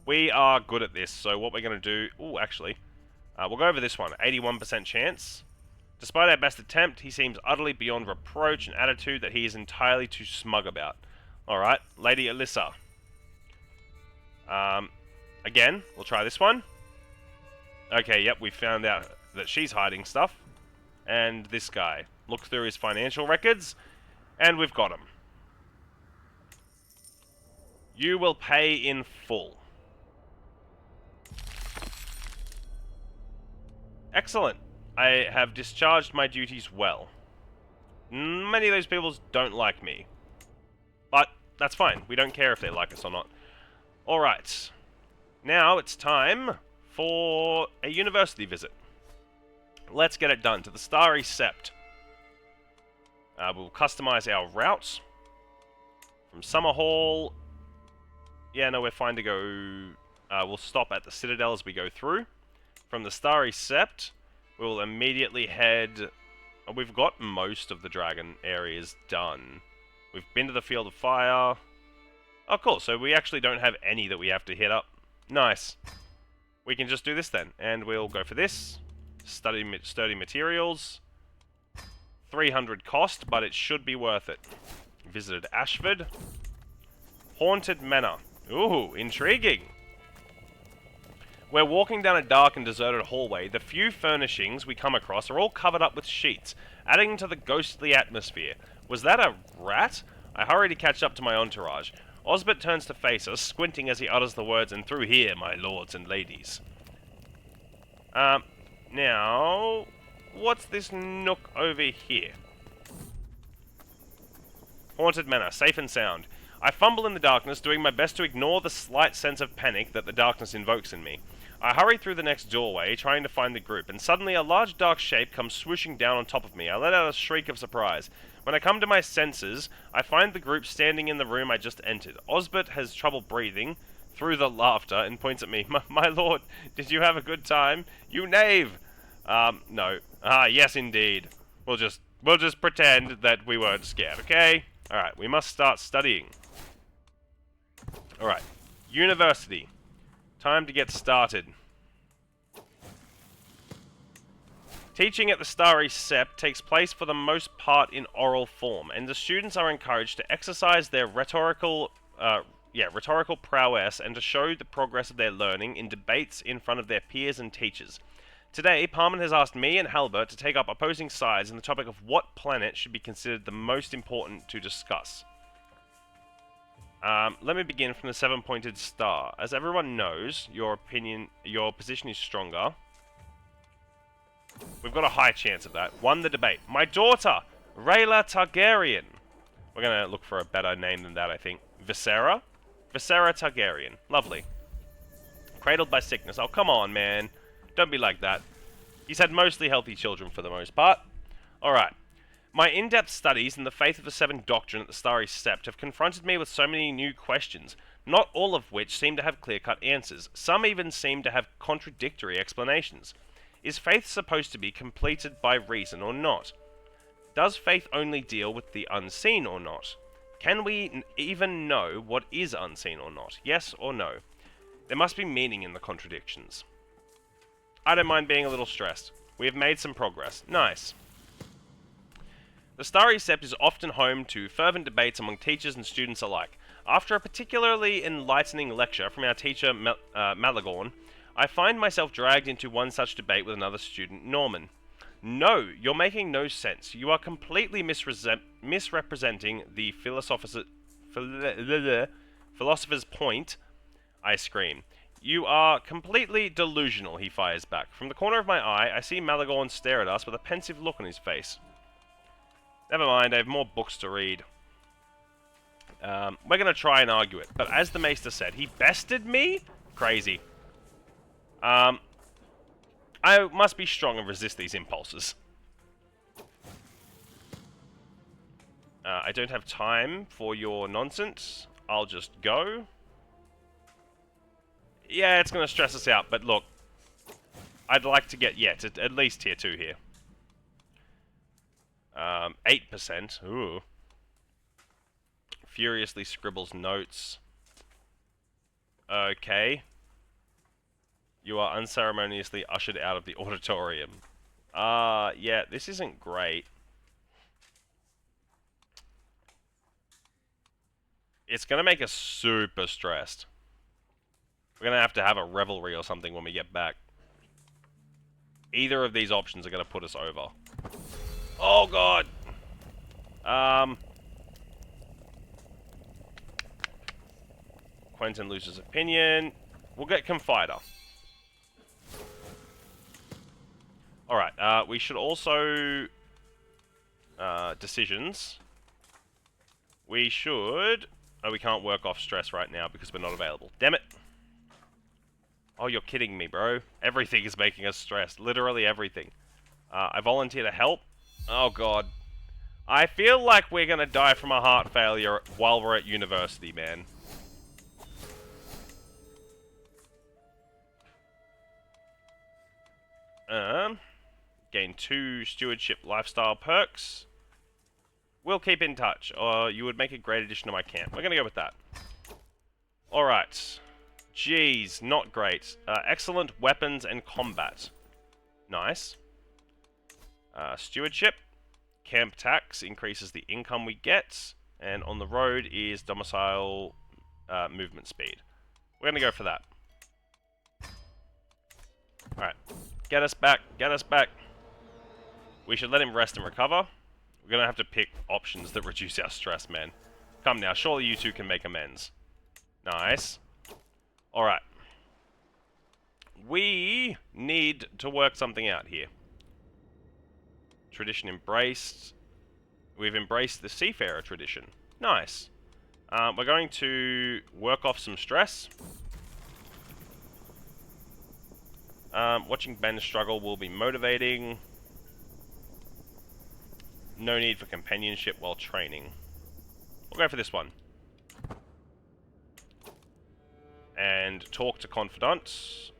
We are good at this, so what we're going to do... Ooh, actually. We'll go over this one. 81% chance. Despite our best attempt, he seems utterly beyond reproach, an attitude that he is entirely too smug about. Alright, Lady Alyssa. Again, we'll try this one. Okay, yep, we found out that she's hiding stuff. And this guy. Look through his financial records, and we've got him. You will pay in full. Excellent. I have discharged my duties well. Many of those people don't like me. But that's fine. We don't care if they like us or not. Alright. Now it's time for a university visit. Let's get it done to the Starry Sept. We'll customize our routes. From Summer Hall... Yeah, no, we're fine to go... we'll stop at the Citadel as we go through. From the Starry Sept, we'll immediately head... We've got most of the dragon areas done. We've been to the Field of Fire. Oh, cool. So we actually don't have any that we have to hit up. Nice. We can just do this then. And we'll go for this. Sturdy materials. 300 cost, but it should be worth it. Visited Ashford. Haunted Manor. Ooh, intriguing. We're walking down a dark and deserted hallway. The few furnishings we come across are all covered up with sheets, adding to the ghostly atmosphere. Was that a rat? I hurry to catch up to my entourage. Osbert turns to face us, squinting as he utters the words, "And through here, my lords and ladies." Now... What's this nook over here? Haunted Manor, safe and sound. I fumble in the darkness, doing my best to ignore the slight sense of panic that the darkness invokes in me. I hurry through the next doorway, trying to find the group, and suddenly a large dark shape comes swooshing down on top of me. I let out a shriek of surprise. When I come to my senses, I find the group standing in the room I just entered. Osbert has trouble breathing through the laughter and points at me. My lord, did you have a good time? You knave! No. Yes indeed. We'll just pretend that we weren't scared, okay? Alright, we must start studying. Alright. University. Time to get started. Teaching at the Starry Sept takes place for the most part in oral form, and the students are encouraged to exercise their rhetorical prowess and to show the progress of their learning in debates in front of their peers and teachers. Today, Parman has asked me and Halbert to take up opposing sides on the topic of what planet should be considered the most important to discuss. Let me begin from the seven-pointed star. As everyone knows, your position is stronger. We've got a high chance of that. Won the debate. My daughter, Rhaela Targaryen. We're going to look for a better name than that, I think. Viscera? Viscera Targaryen. Lovely. Cradled by sickness. Oh, come on, man. Don't be like that. He's had mostly healthy children for the most part. Alright. My in-depth studies in the Faith of the Seven doctrine at the Starry Sept have confronted me with so many new questions, not all of which seem to have clear-cut answers. Some even seem to have contradictory explanations. Is faith supposed to be completed by reason or not? Does faith only deal with the unseen or not? Can we even know what is unseen or not? Yes or no? There must be meaning in the contradictions. I don't mind being a little stressed. We have made some progress. Nice. The Starry Sept is often home to fervent debates among teachers and students alike. After a particularly enlightening lecture from our teacher Malagorn, I find myself dragged into one such debate with another student, Norman. No, you're making no sense. You are completely misrepresenting the philosopher's point, I scream. You are completely delusional, he fires back. From the corner of my eye, I see Malagorn stare at us with a pensive look on his face. Never mind, I have more books to read. We're going to try and argue it, but as the Maester said, he bested me? Crazy. I must be strong and resist these impulses. I don't have time for your nonsense. I'll just go. Yeah, it's going to stress us out, but look. I'd like to get, to at least tier 2 here. 8%. Ooh. Furiously scribbles notes. Okay. You are unceremoniously ushered out of the auditorium. Yeah, this isn't great. It's gonna make us super stressed. We're gonna have to have a revelry or something when we get back. Either of these options are gonna put us over. Oh god! Quentin loses opinion. We'll get Confider. Alright, we should also... decisions. We should... Oh, we can't work off stress right now because we're not available. Damn it! Oh, you're kidding me, bro. Everything is making us stressed. Literally everything. I volunteer to help. Oh, God. I feel like we're gonna die from a heart failure while we're at university, man. Gain 2 stewardship lifestyle perks. We'll keep in touch, or you would make a great addition to my camp. We're gonna go with that. Alright. Jeez, not great. Excellent weapons and combat. Nice. Stewardship. Camp tax increases the income we get. And on the road is domicile movement speed. We're gonna go for that. Alright. Get us back. Get us back. We should let him rest and recover. We're gonna have to pick options that reduce our stress, man. Come now, surely you two can make amends. Nice. Alright. We need to work something out here. Tradition embraced. We've embraced the seafarer tradition. Nice. We're going to work off some stress. Watching Ben struggle will be motivating. No need for companionship while training. We'll go for this one. And talk to confidants.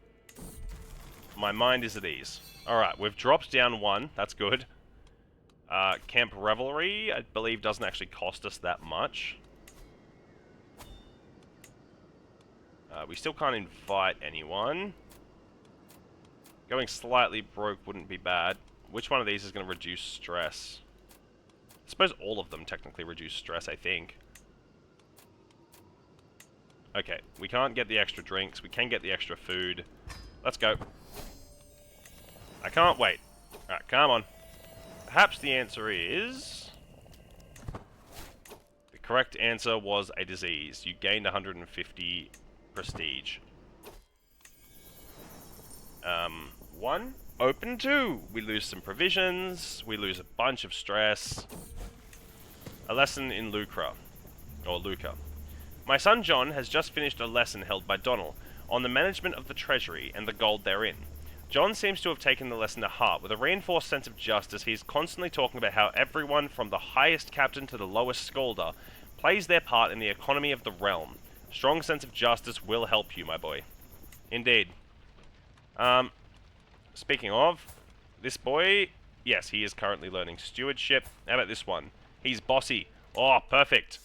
My mind is at ease. Alright, we've dropped down 1. That's good. Camp Revelry, I believe, doesn't actually cost us that much. We still can't invite anyone. Going slightly broke wouldn't be bad. Which one of these is going to reduce stress? I suppose all of them technically reduce stress, I think. Okay, we can't get the extra drinks. We can get the extra food. Let's go. I can't wait. Alright, come on. Perhaps the answer is... The correct answer was a disease. You gained 150 prestige. 1. Open 2. We lose some provisions. We lose a bunch of stress. A lesson in Lucra. Or Luca. My son John has just finished a lesson held by Donald on the management of the treasury and the gold therein. John seems to have taken the lesson to heart. With a reinforced sense of justice, he is constantly talking about how everyone from the highest captain to the lowest scolder plays their part in the economy of the realm. Strong sense of justice will help you, my boy. Indeed. Speaking of, this boy, yes, he is currently learning stewardship. How about this one? He's bossy. Oh, perfect.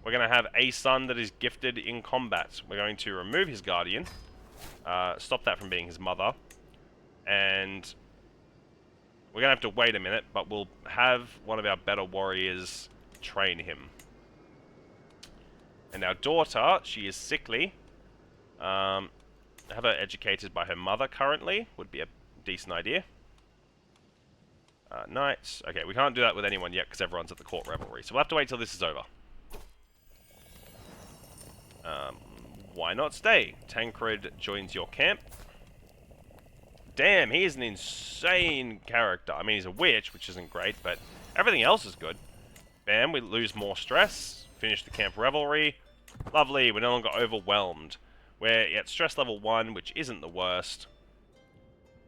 We're going to have a son that is gifted in combat. We're going to remove his guardian. Stop that from being his mother. And we're going to have to wait a minute, but we'll have one of our better warriors train him. And our daughter, she is sickly. Have her educated by her mother currently. Would be a decent idea. Knights. Okay, we can't do that with anyone yet because everyone's at the court revelry. So we'll have to wait till this is over. Why not stay? Tancred joins your camp. Damn, he is an insane character. I mean, he's a witch, which isn't great, but everything else is good. Bam, we lose more stress. Finish the camp revelry. Lovely, we're no longer overwhelmed. We're at stress level 1, which isn't the worst.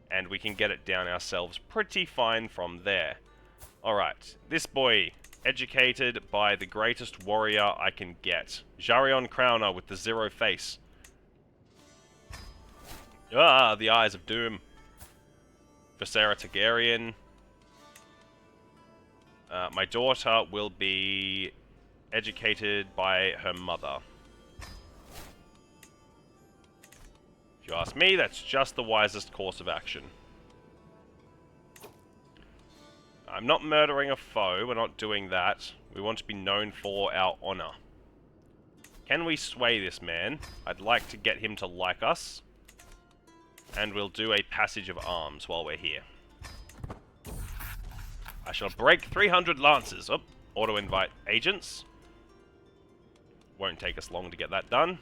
And we can get it down ourselves pretty fine from there. Alright, this boy, educated by the greatest warrior I can get. Jarion Crowner with the 0 face. Ah, the Eyes of Doom. Viscera Targaryen. My daughter will be educated by her mother. If you ask me, that's just the wisest course of action. I'm not murdering a foe. We're not doing that. We want to be known for our honor. Can we sway this man? I'd like to get him to like us. And we'll do a passage of arms while we're here. I shall break 300 lances. Oh, auto-invite agents. Won't take us long to get that done.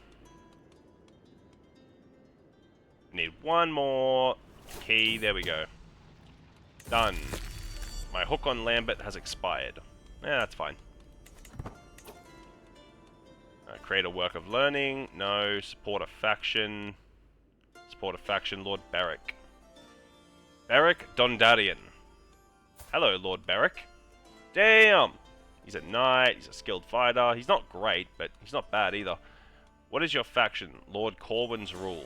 Need one more key. There we go. Done. My hook on Lambert has expired. Yeah, that's fine. Create a work of learning. No. Support a faction. Support a faction. Lord Beric. Beric Dondarrion. Hello, Lord Beric. Damn! He's a knight. He's a skilled fighter. He's not great, but he's not bad either. What is your faction? Lord Corwin's rule.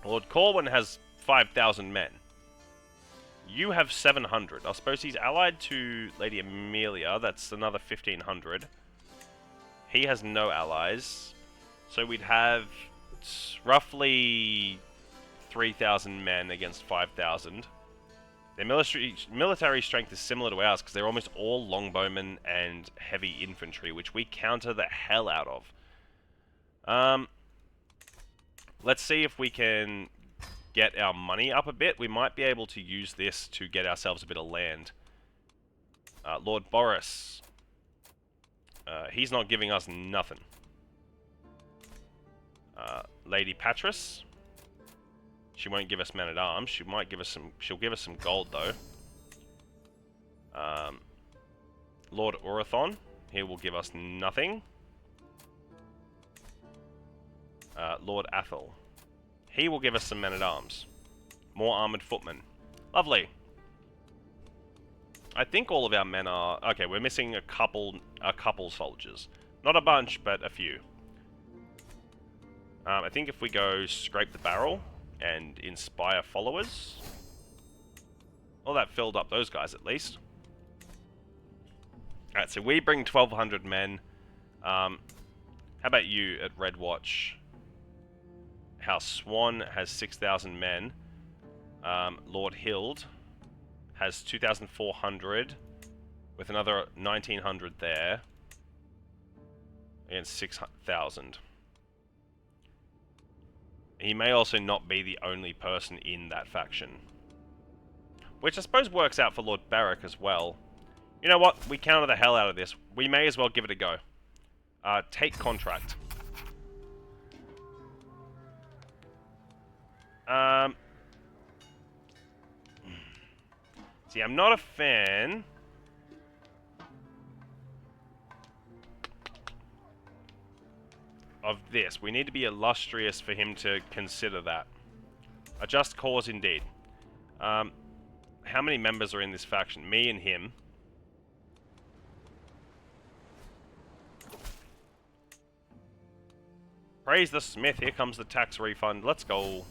Lord Corwin has 5,000 men. You have 700. I suppose he's allied to Lady Amelia. That's another 1,500. He has no allies. So we'd have roughly 3,000 men against 5,000. Their military strength is similar to ours because they're almost all longbowmen and heavy infantry, which we counter the hell out of. Let's see if we can get our money up a bit. We might be able to use this to get ourselves a bit of land. Lord Boris. He's not giving us nothing. Lady Patris. She won't give us men-at-arms. She might give us some... She'll give us some gold, though. Lord Urathon. He will give us nothing. Lord Athel. He will give us some men-at-arms. More armored footmen. Lovely. I think all of our men are... Okay, we're missing a couple soldiers. Not a bunch, but a few. I think if we go scrape the barrel and inspire followers... Well, that filled up those guys at least. Alright, so we bring 1,200 men. How about you at Red Watch? House Swan has 6,000 men. Lord Hild has 2,400 with another 1,900 there and 6,000. He may also not be the only person in that faction, which I suppose works out for Lord Beric as well. You know what? We counter the hell out of this. We may as well give it a go. Take contract. See, I'm not a fan of this. We need to be illustrious for him to consider that. A just cause indeed. How many members are in this faction? Me and him. Praise the Smith. Here comes the tax refund. Let's go.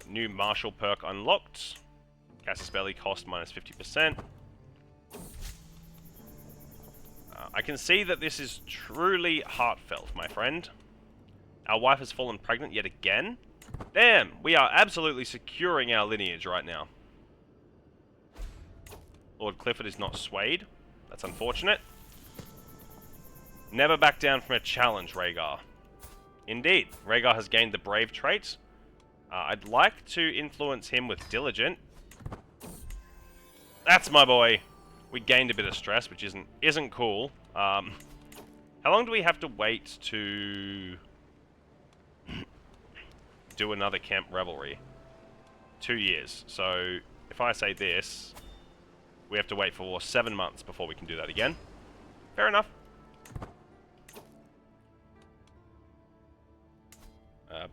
New martial perk unlocked. Casus Belli cost minus 50%. I can see that this is truly heartfelt, my friend. Our wife has fallen pregnant yet again. Damn, we are absolutely securing our lineage right now. Lord Clifford is not swayed. That's unfortunate. Never back down from a challenge, Rhaegar. Indeed, Rhaegar has gained the brave trait. I'd like to influence him with diligent. That's my boy. We gained a bit of stress, which isn't cool. How long do we have to wait to do another camp revelry? 2 years. So if I say this, we have to wait for 7 months before we can do that again. Fair enough.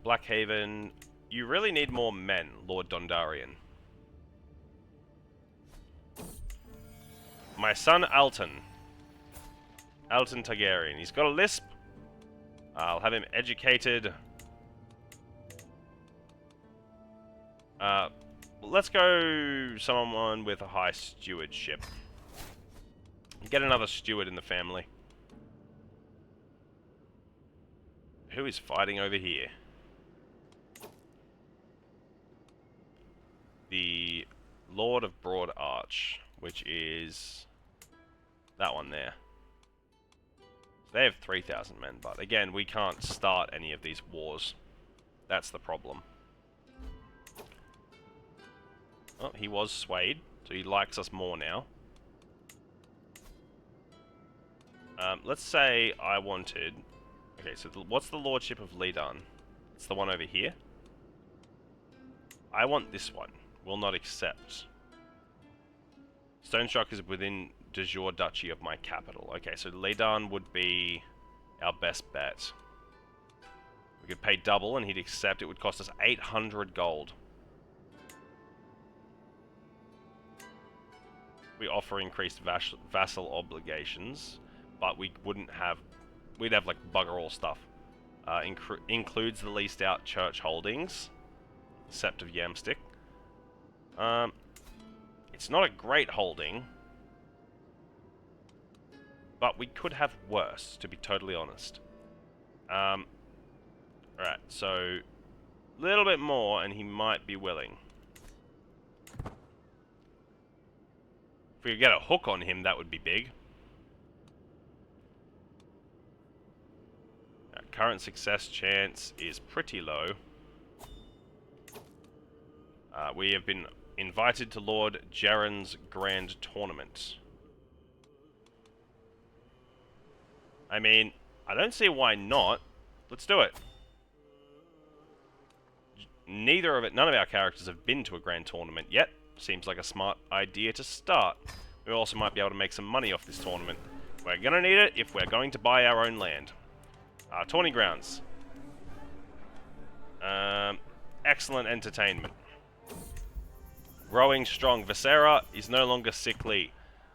Blackhaven. You really need more men, Lord Dondarrion. My son, Alton. Alton Targaryen. He's got a lisp. I'll have him educated. Let's go someone with a high stewardship. Get another steward in the family. Who is fighting over here? The Lord of Broad Arch. which is that one there. So they have 3,000 men, but again, we can't start any of these wars. That's the problem. Oh, he was swayed, so he likes us more now. Let's say I wanted... Okay, so what's the lordship of Lidan? It's the one over here. I want this one. Will not accept. Stonestruck is within de jure duchy of my capital. Okay, so Lidan would be our best bet. We could pay double and he'd accept. It would cost us 800 gold. We offer increased vassal obligations, but we wouldn't have... We'd have like bugger all stuff. Includes the leased out church holdings. Sept of Yamstick. It's not a great holding, but we could have worse, to be totally honest. Alright, so a little bit more and he might be willing. If we could get a hook on him, that would be big. Current success chance is pretty low. We have been invited to Lord Jaren's grand tournament. I mean, I don't see why not. Let's do it. None of our characters have been to a grand tournament yet. Seems like a smart idea to start. We also might be able to make some money off this tournament. We're gonna need it if we're going to buy our own land. Tourney grounds. Excellent entertainment. Growing strong. Viscera is no longer sickly.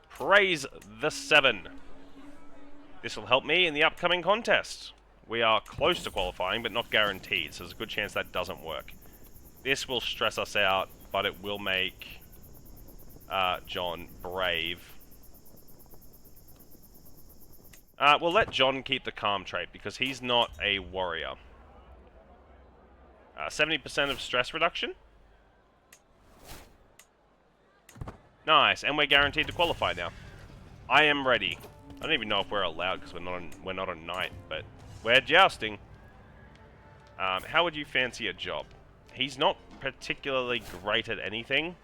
Praise the 7. This will help me in the upcoming contest. We are close to qualifying, but not guaranteed, so there's a good chance that doesn't work. This will stress us out, but it will make Jon brave. We'll let Jon keep the calm trait, because he's not a warrior. 70% of stress reduction. Nice, and we're guaranteed to qualify now. I am ready. I don't even know if we're allowed, because we're not a knight, but we're jousting. How would you fancy a job? He's not particularly great at anything.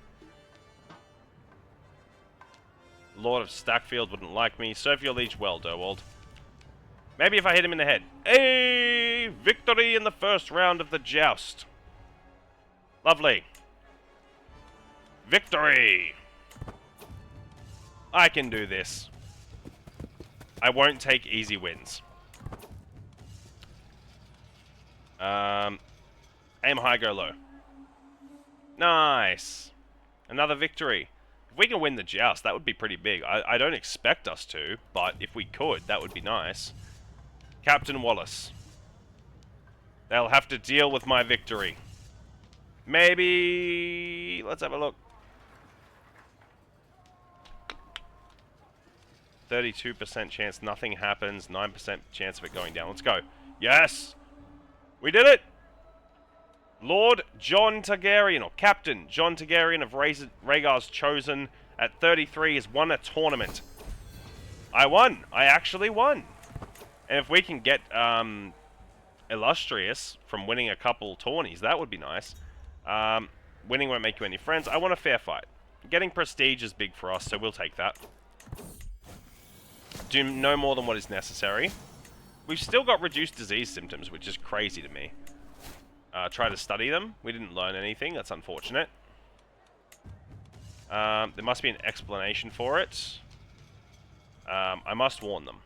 Lord of Stackfield wouldn't like me. Serve your liege well, Derwald. Maybe if I hit him in the head. Hey! Victory in the first round of the joust. Lovely. Victory! I can do this. I won't take easy wins. Aim high, go low. Nice. Another victory. If we can win the joust, that would be pretty big. I don't expect us to, but if we could, that would be nice. Captain Wallace. They'll have to deal with my victory. Maybe... Let's have a look. 32% chance nothing happens. 9% chance of it going down. Let's go. Yes! We did it! Lord Jon Targaryen, or Captain Jon Targaryen of Rhaegar's Chosen at 33 has won a tournament. I won. I actually won. And if we can get Illustrious from winning a couple tourneys, that would be nice. Winning won't make you any friends. I want a fair fight. Getting prestige is big for us, so we'll take that. Do no more than what is necessary. We've still got reduced disease symptoms, which is crazy to me. Try to study them. We didn't learn anything. That's unfortunate. There must be an explanation for it. I must warn them.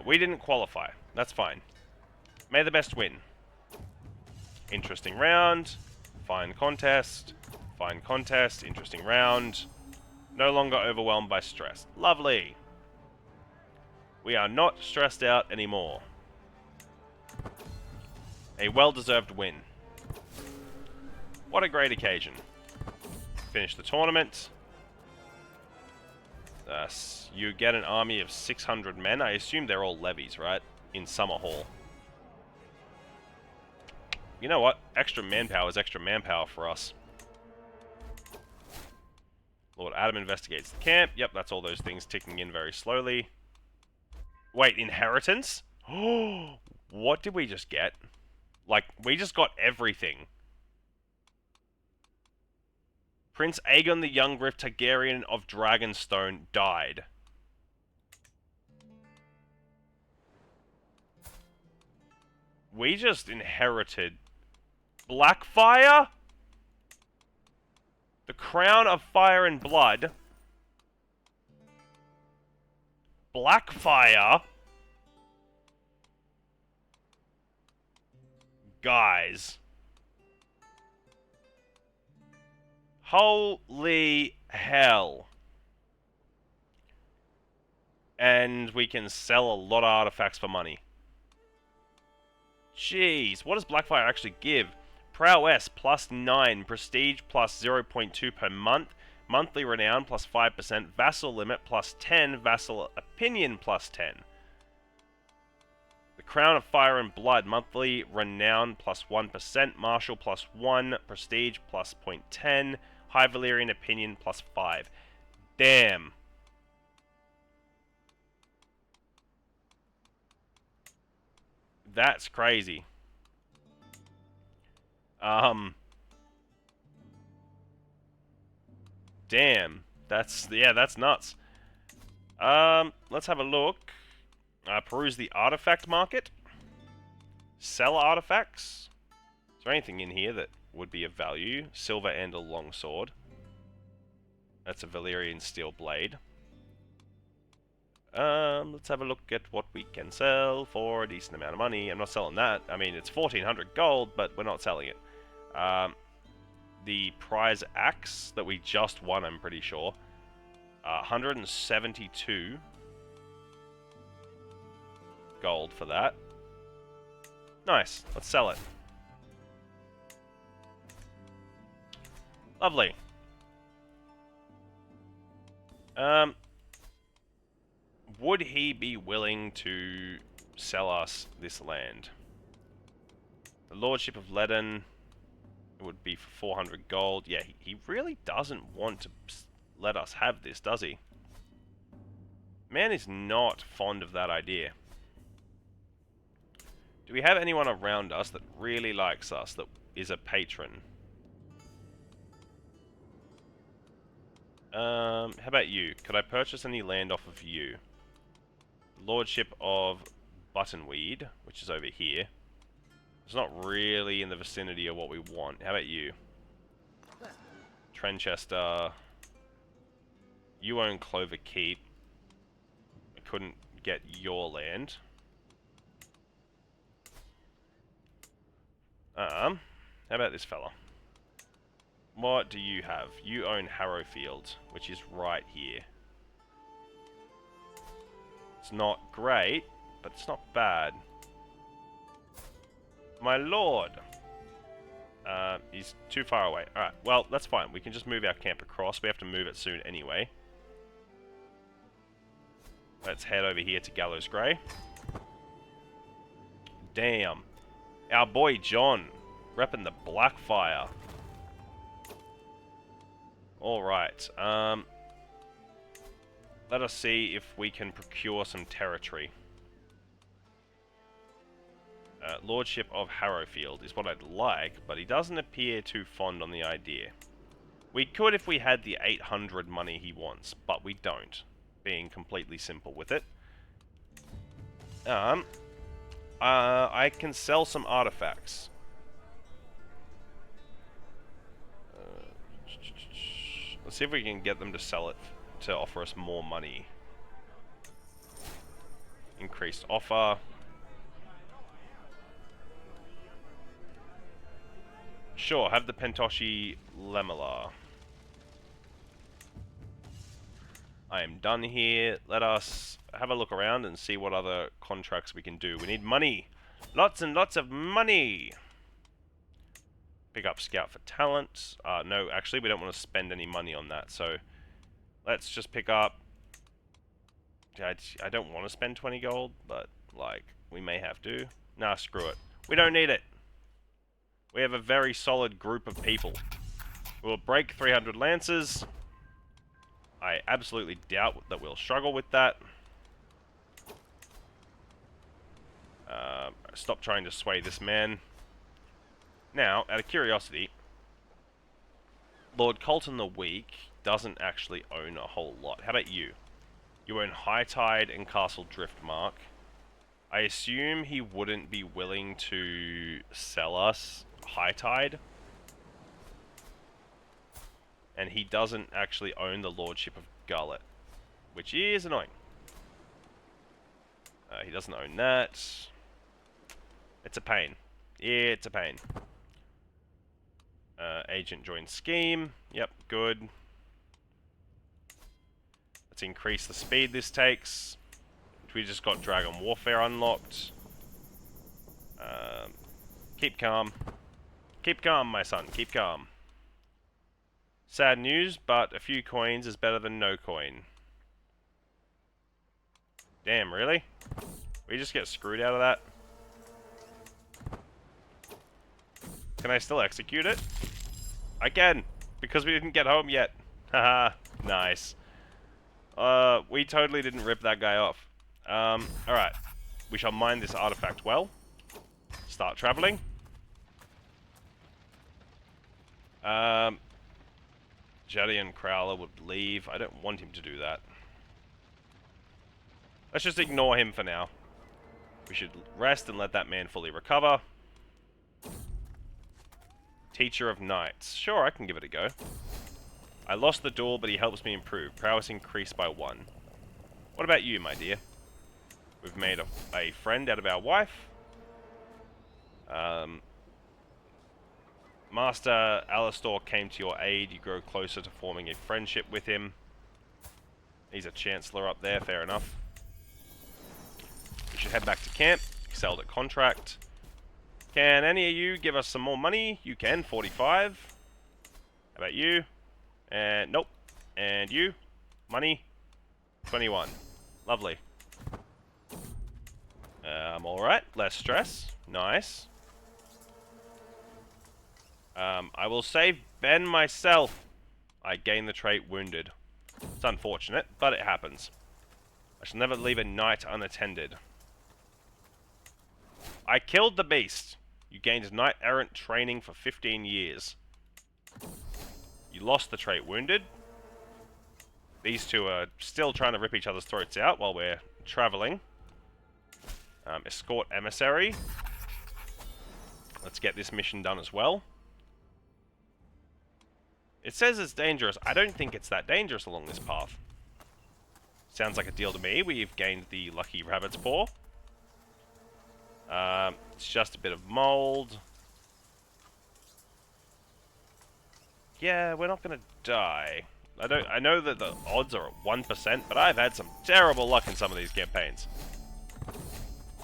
We didn't qualify. That's fine. May the best win. Interesting round. Fine contest. Fine contest. Interesting round. No longer overwhelmed by stress. Lovely. We are not stressed out anymore. A well-deserved win. What a great occasion. Finish the tournament. You get an army of 600 men. I assume they're all levies, right? In Summer Hall. You know what? Extra manpower is extra manpower for us. Lord Adam investigates the camp. Yep, that's all those things ticking in very slowly. Wait, inheritance? Oh, what did we just get? Like, we just got everything. Prince Aegon the Young Targaryen of Dragonstone died. We just inherited BLACKFYRE? The Crown of Fire and Blood. BLACKFYRE? Guys. Holy hell. And we can sell a lot of artifacts for money. Jeez, what does BLACKFYRE actually give? Prowess plus 9, Prestige plus 0.2 per month, Monthly Renown plus 5%, Vassal Limit plus 10, Vassal Opinion plus 10. The Crown of Fire and Blood, Monthly Renown plus 1%, Martial plus 1, Prestige plus 0.10, High Valyrian Opinion plus 5. Damn. That's crazy. Damn. That's nuts. Let's have a look. Peruse the artifact market. Sell artifacts. Is there anything in here that would be of value? Silver and a longsword. That's a Valyrian steel blade. Let's have a look at what we can sell for a decent amount of money. I'm not selling that. I mean, it's 1400 gold, but we're not selling it. The prize axe that we just won, I'm pretty sure. 172 gold for that. Nice. Let's sell it. Lovely. Would he be willing to sell us this land? The Lordship of Leaden would be for 400 gold. Yeah, he really doesn't want to let us have this, does he? Man is not fond of that idea. Do we have anyone around us that really likes us, that is a patron? How about you? Could I purchase any land off of you? Lordship of Buttonweed, which is over here. It's not really in the vicinity of what we want. How about you? Trenchester. You own Clover Keep. I couldn't get your land. How about this fella? What do you have? You own Harrowfield, which is right here. It's not great, but it's not bad. My lord! He's too far away. Alright, well, that's fine. We can just move our camp across. We have to move it soon anyway. Let's head over here to Gallows Grey. Damn. Our boy John, repping the BLACKFYRE. Alright, let us see if we can procure some territory. Lordship of Harrowfield is what I'd like, but he doesn't appear too fond on the idea. We could if we had the 800 money he wants, but we don't, being completely simple with it. I can sell some artifacts. Let's see if we can get them to sell it to offer us more money. Increased offer. Sure, have the Pentoshi Lemela. I am done here. Let us have a look around and see what other contracts we can do. We need money. Lots and lots of money. Pick up Scout for talent. No, actually, we don't want to spend any money on that, so let's just pick up... I don't want to spend 20 gold, but, like, we may have to. Nah, screw it. We don't need it. We have a very solid group of people. We'll break 300 lances. I absolutely doubt that we'll struggle with that. Stop trying to sway this man. Now, out of curiosity, Lord Colton the Weak doesn't actually own a whole lot. How about you? You own High Tide and Castle Driftmark. I assume he wouldn't be willing to sell us High Tide. And he doesn't actually own the Lordship of Gullet, which is annoying. He doesn't own that. It's a pain. It's a pain. Agent joins scheme. Yep, good. Let's increase the speed this takes. We just got Dragon Warfare unlocked. Keep calm. Keep calm, my son. Keep calm. Sad news, but a few coins is better than no coin. Damn, really? We just get screwed out of that? Can I still execute it? I can, because we didn't get home yet. Haha, nice. We totally didn't rip that guy off. Alright. We shall mine this artifact well. Start traveling. Jadian Crowler would leave. I don't want him to do that. Let's just ignore him for now. We should rest and let that man fully recover. Teacher of Knights. Sure, I can give it a go. I lost the duel, but he helps me improve. Prowess increased by 1. What about you, my dear? We've made a friend out of our wife. Master Alastor came to your aid. You grow closer to forming a friendship with him. He's a Chancellor up there, fair enough. We should head back to camp. Excelled at contract. Can any of you give us some more money? You can, 45. How about you? And nope. And you? Money? 21. Lovely. Alright, less stress. Nice. I will save Ben myself. I gain the trait Wounded. It's unfortunate, but it happens. I shall never leave a knight unattended. I killed the beast. You gained Knight Errant training for 15 years. You lost the trait Wounded. These two are still trying to rip each other's throats out while we're traveling. Escort Emissary. Let's get this mission done as well. It says it's dangerous. I don't think it's that dangerous along this path. Sounds like a deal to me. We've gained the Lucky Rabbit's Paw. It's just a bit of mold. Yeah, we're not gonna die. I know that the odds are at 1%, but I've had some terrible luck in some of these campaigns.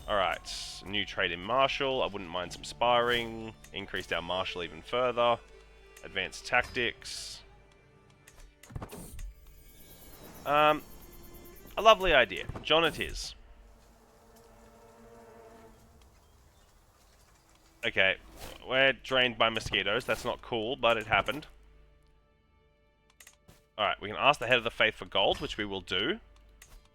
Alright, new trade in Martial. I wouldn't mind some sparring. Increased our Martial even further. Advanced Tactics. A lovely idea. John it is. Okay, we're drained by mosquitoes. That's not cool, but it happened. Alright, we can ask the Head of the Faith for gold, which we will do.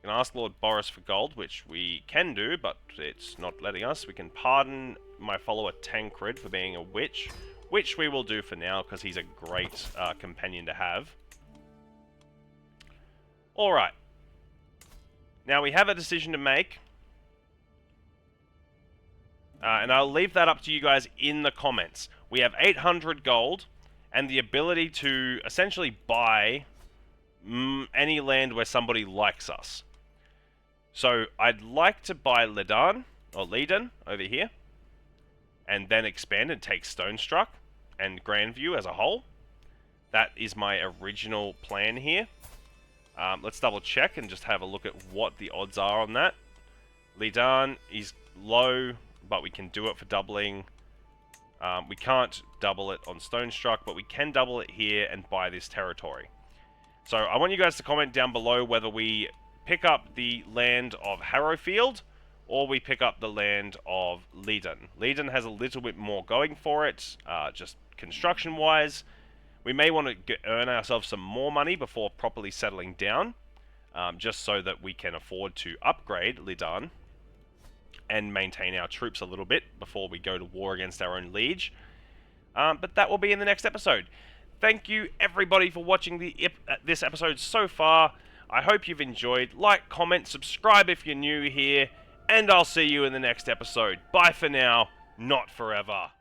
We can ask Lord Boris for gold, which we can do, but it's not letting us. We can pardon my follower Tancred for being a witch, which we will do for now, because he's a great companion to have. Alright. Now we have a decision to make. And I'll leave that up to you guys in the comments. We have 800 gold, and the ability to essentially buy any land where somebody likes us. So I'd like to buy Ledan, or Leiden, over here, and then expand and take Stonestruck and Grandview as a whole. That is my original plan here. Let's double check and just have a look at what the odds are on that. Ledan is low, but we can do it for doubling. We can't double it on Stonestruck, but we can double it here and buy this territory. So I want you guys to comment down below whether we pick up the land of Harrowfield or we pick up the land of Leiden. Leiden has a little bit more going for it, just construction-wise. We may want to earn ourselves some more money before properly settling down, just so that we can afford to upgrade Lidan and maintain our troops a little bit before we go to war against our own liege. But that will be in the next episode. Thank you, everybody, for watching this episode so far. I hope you've enjoyed. Like, comment, subscribe if you're new here, and I'll see you in the next episode. Bye for now, not forever.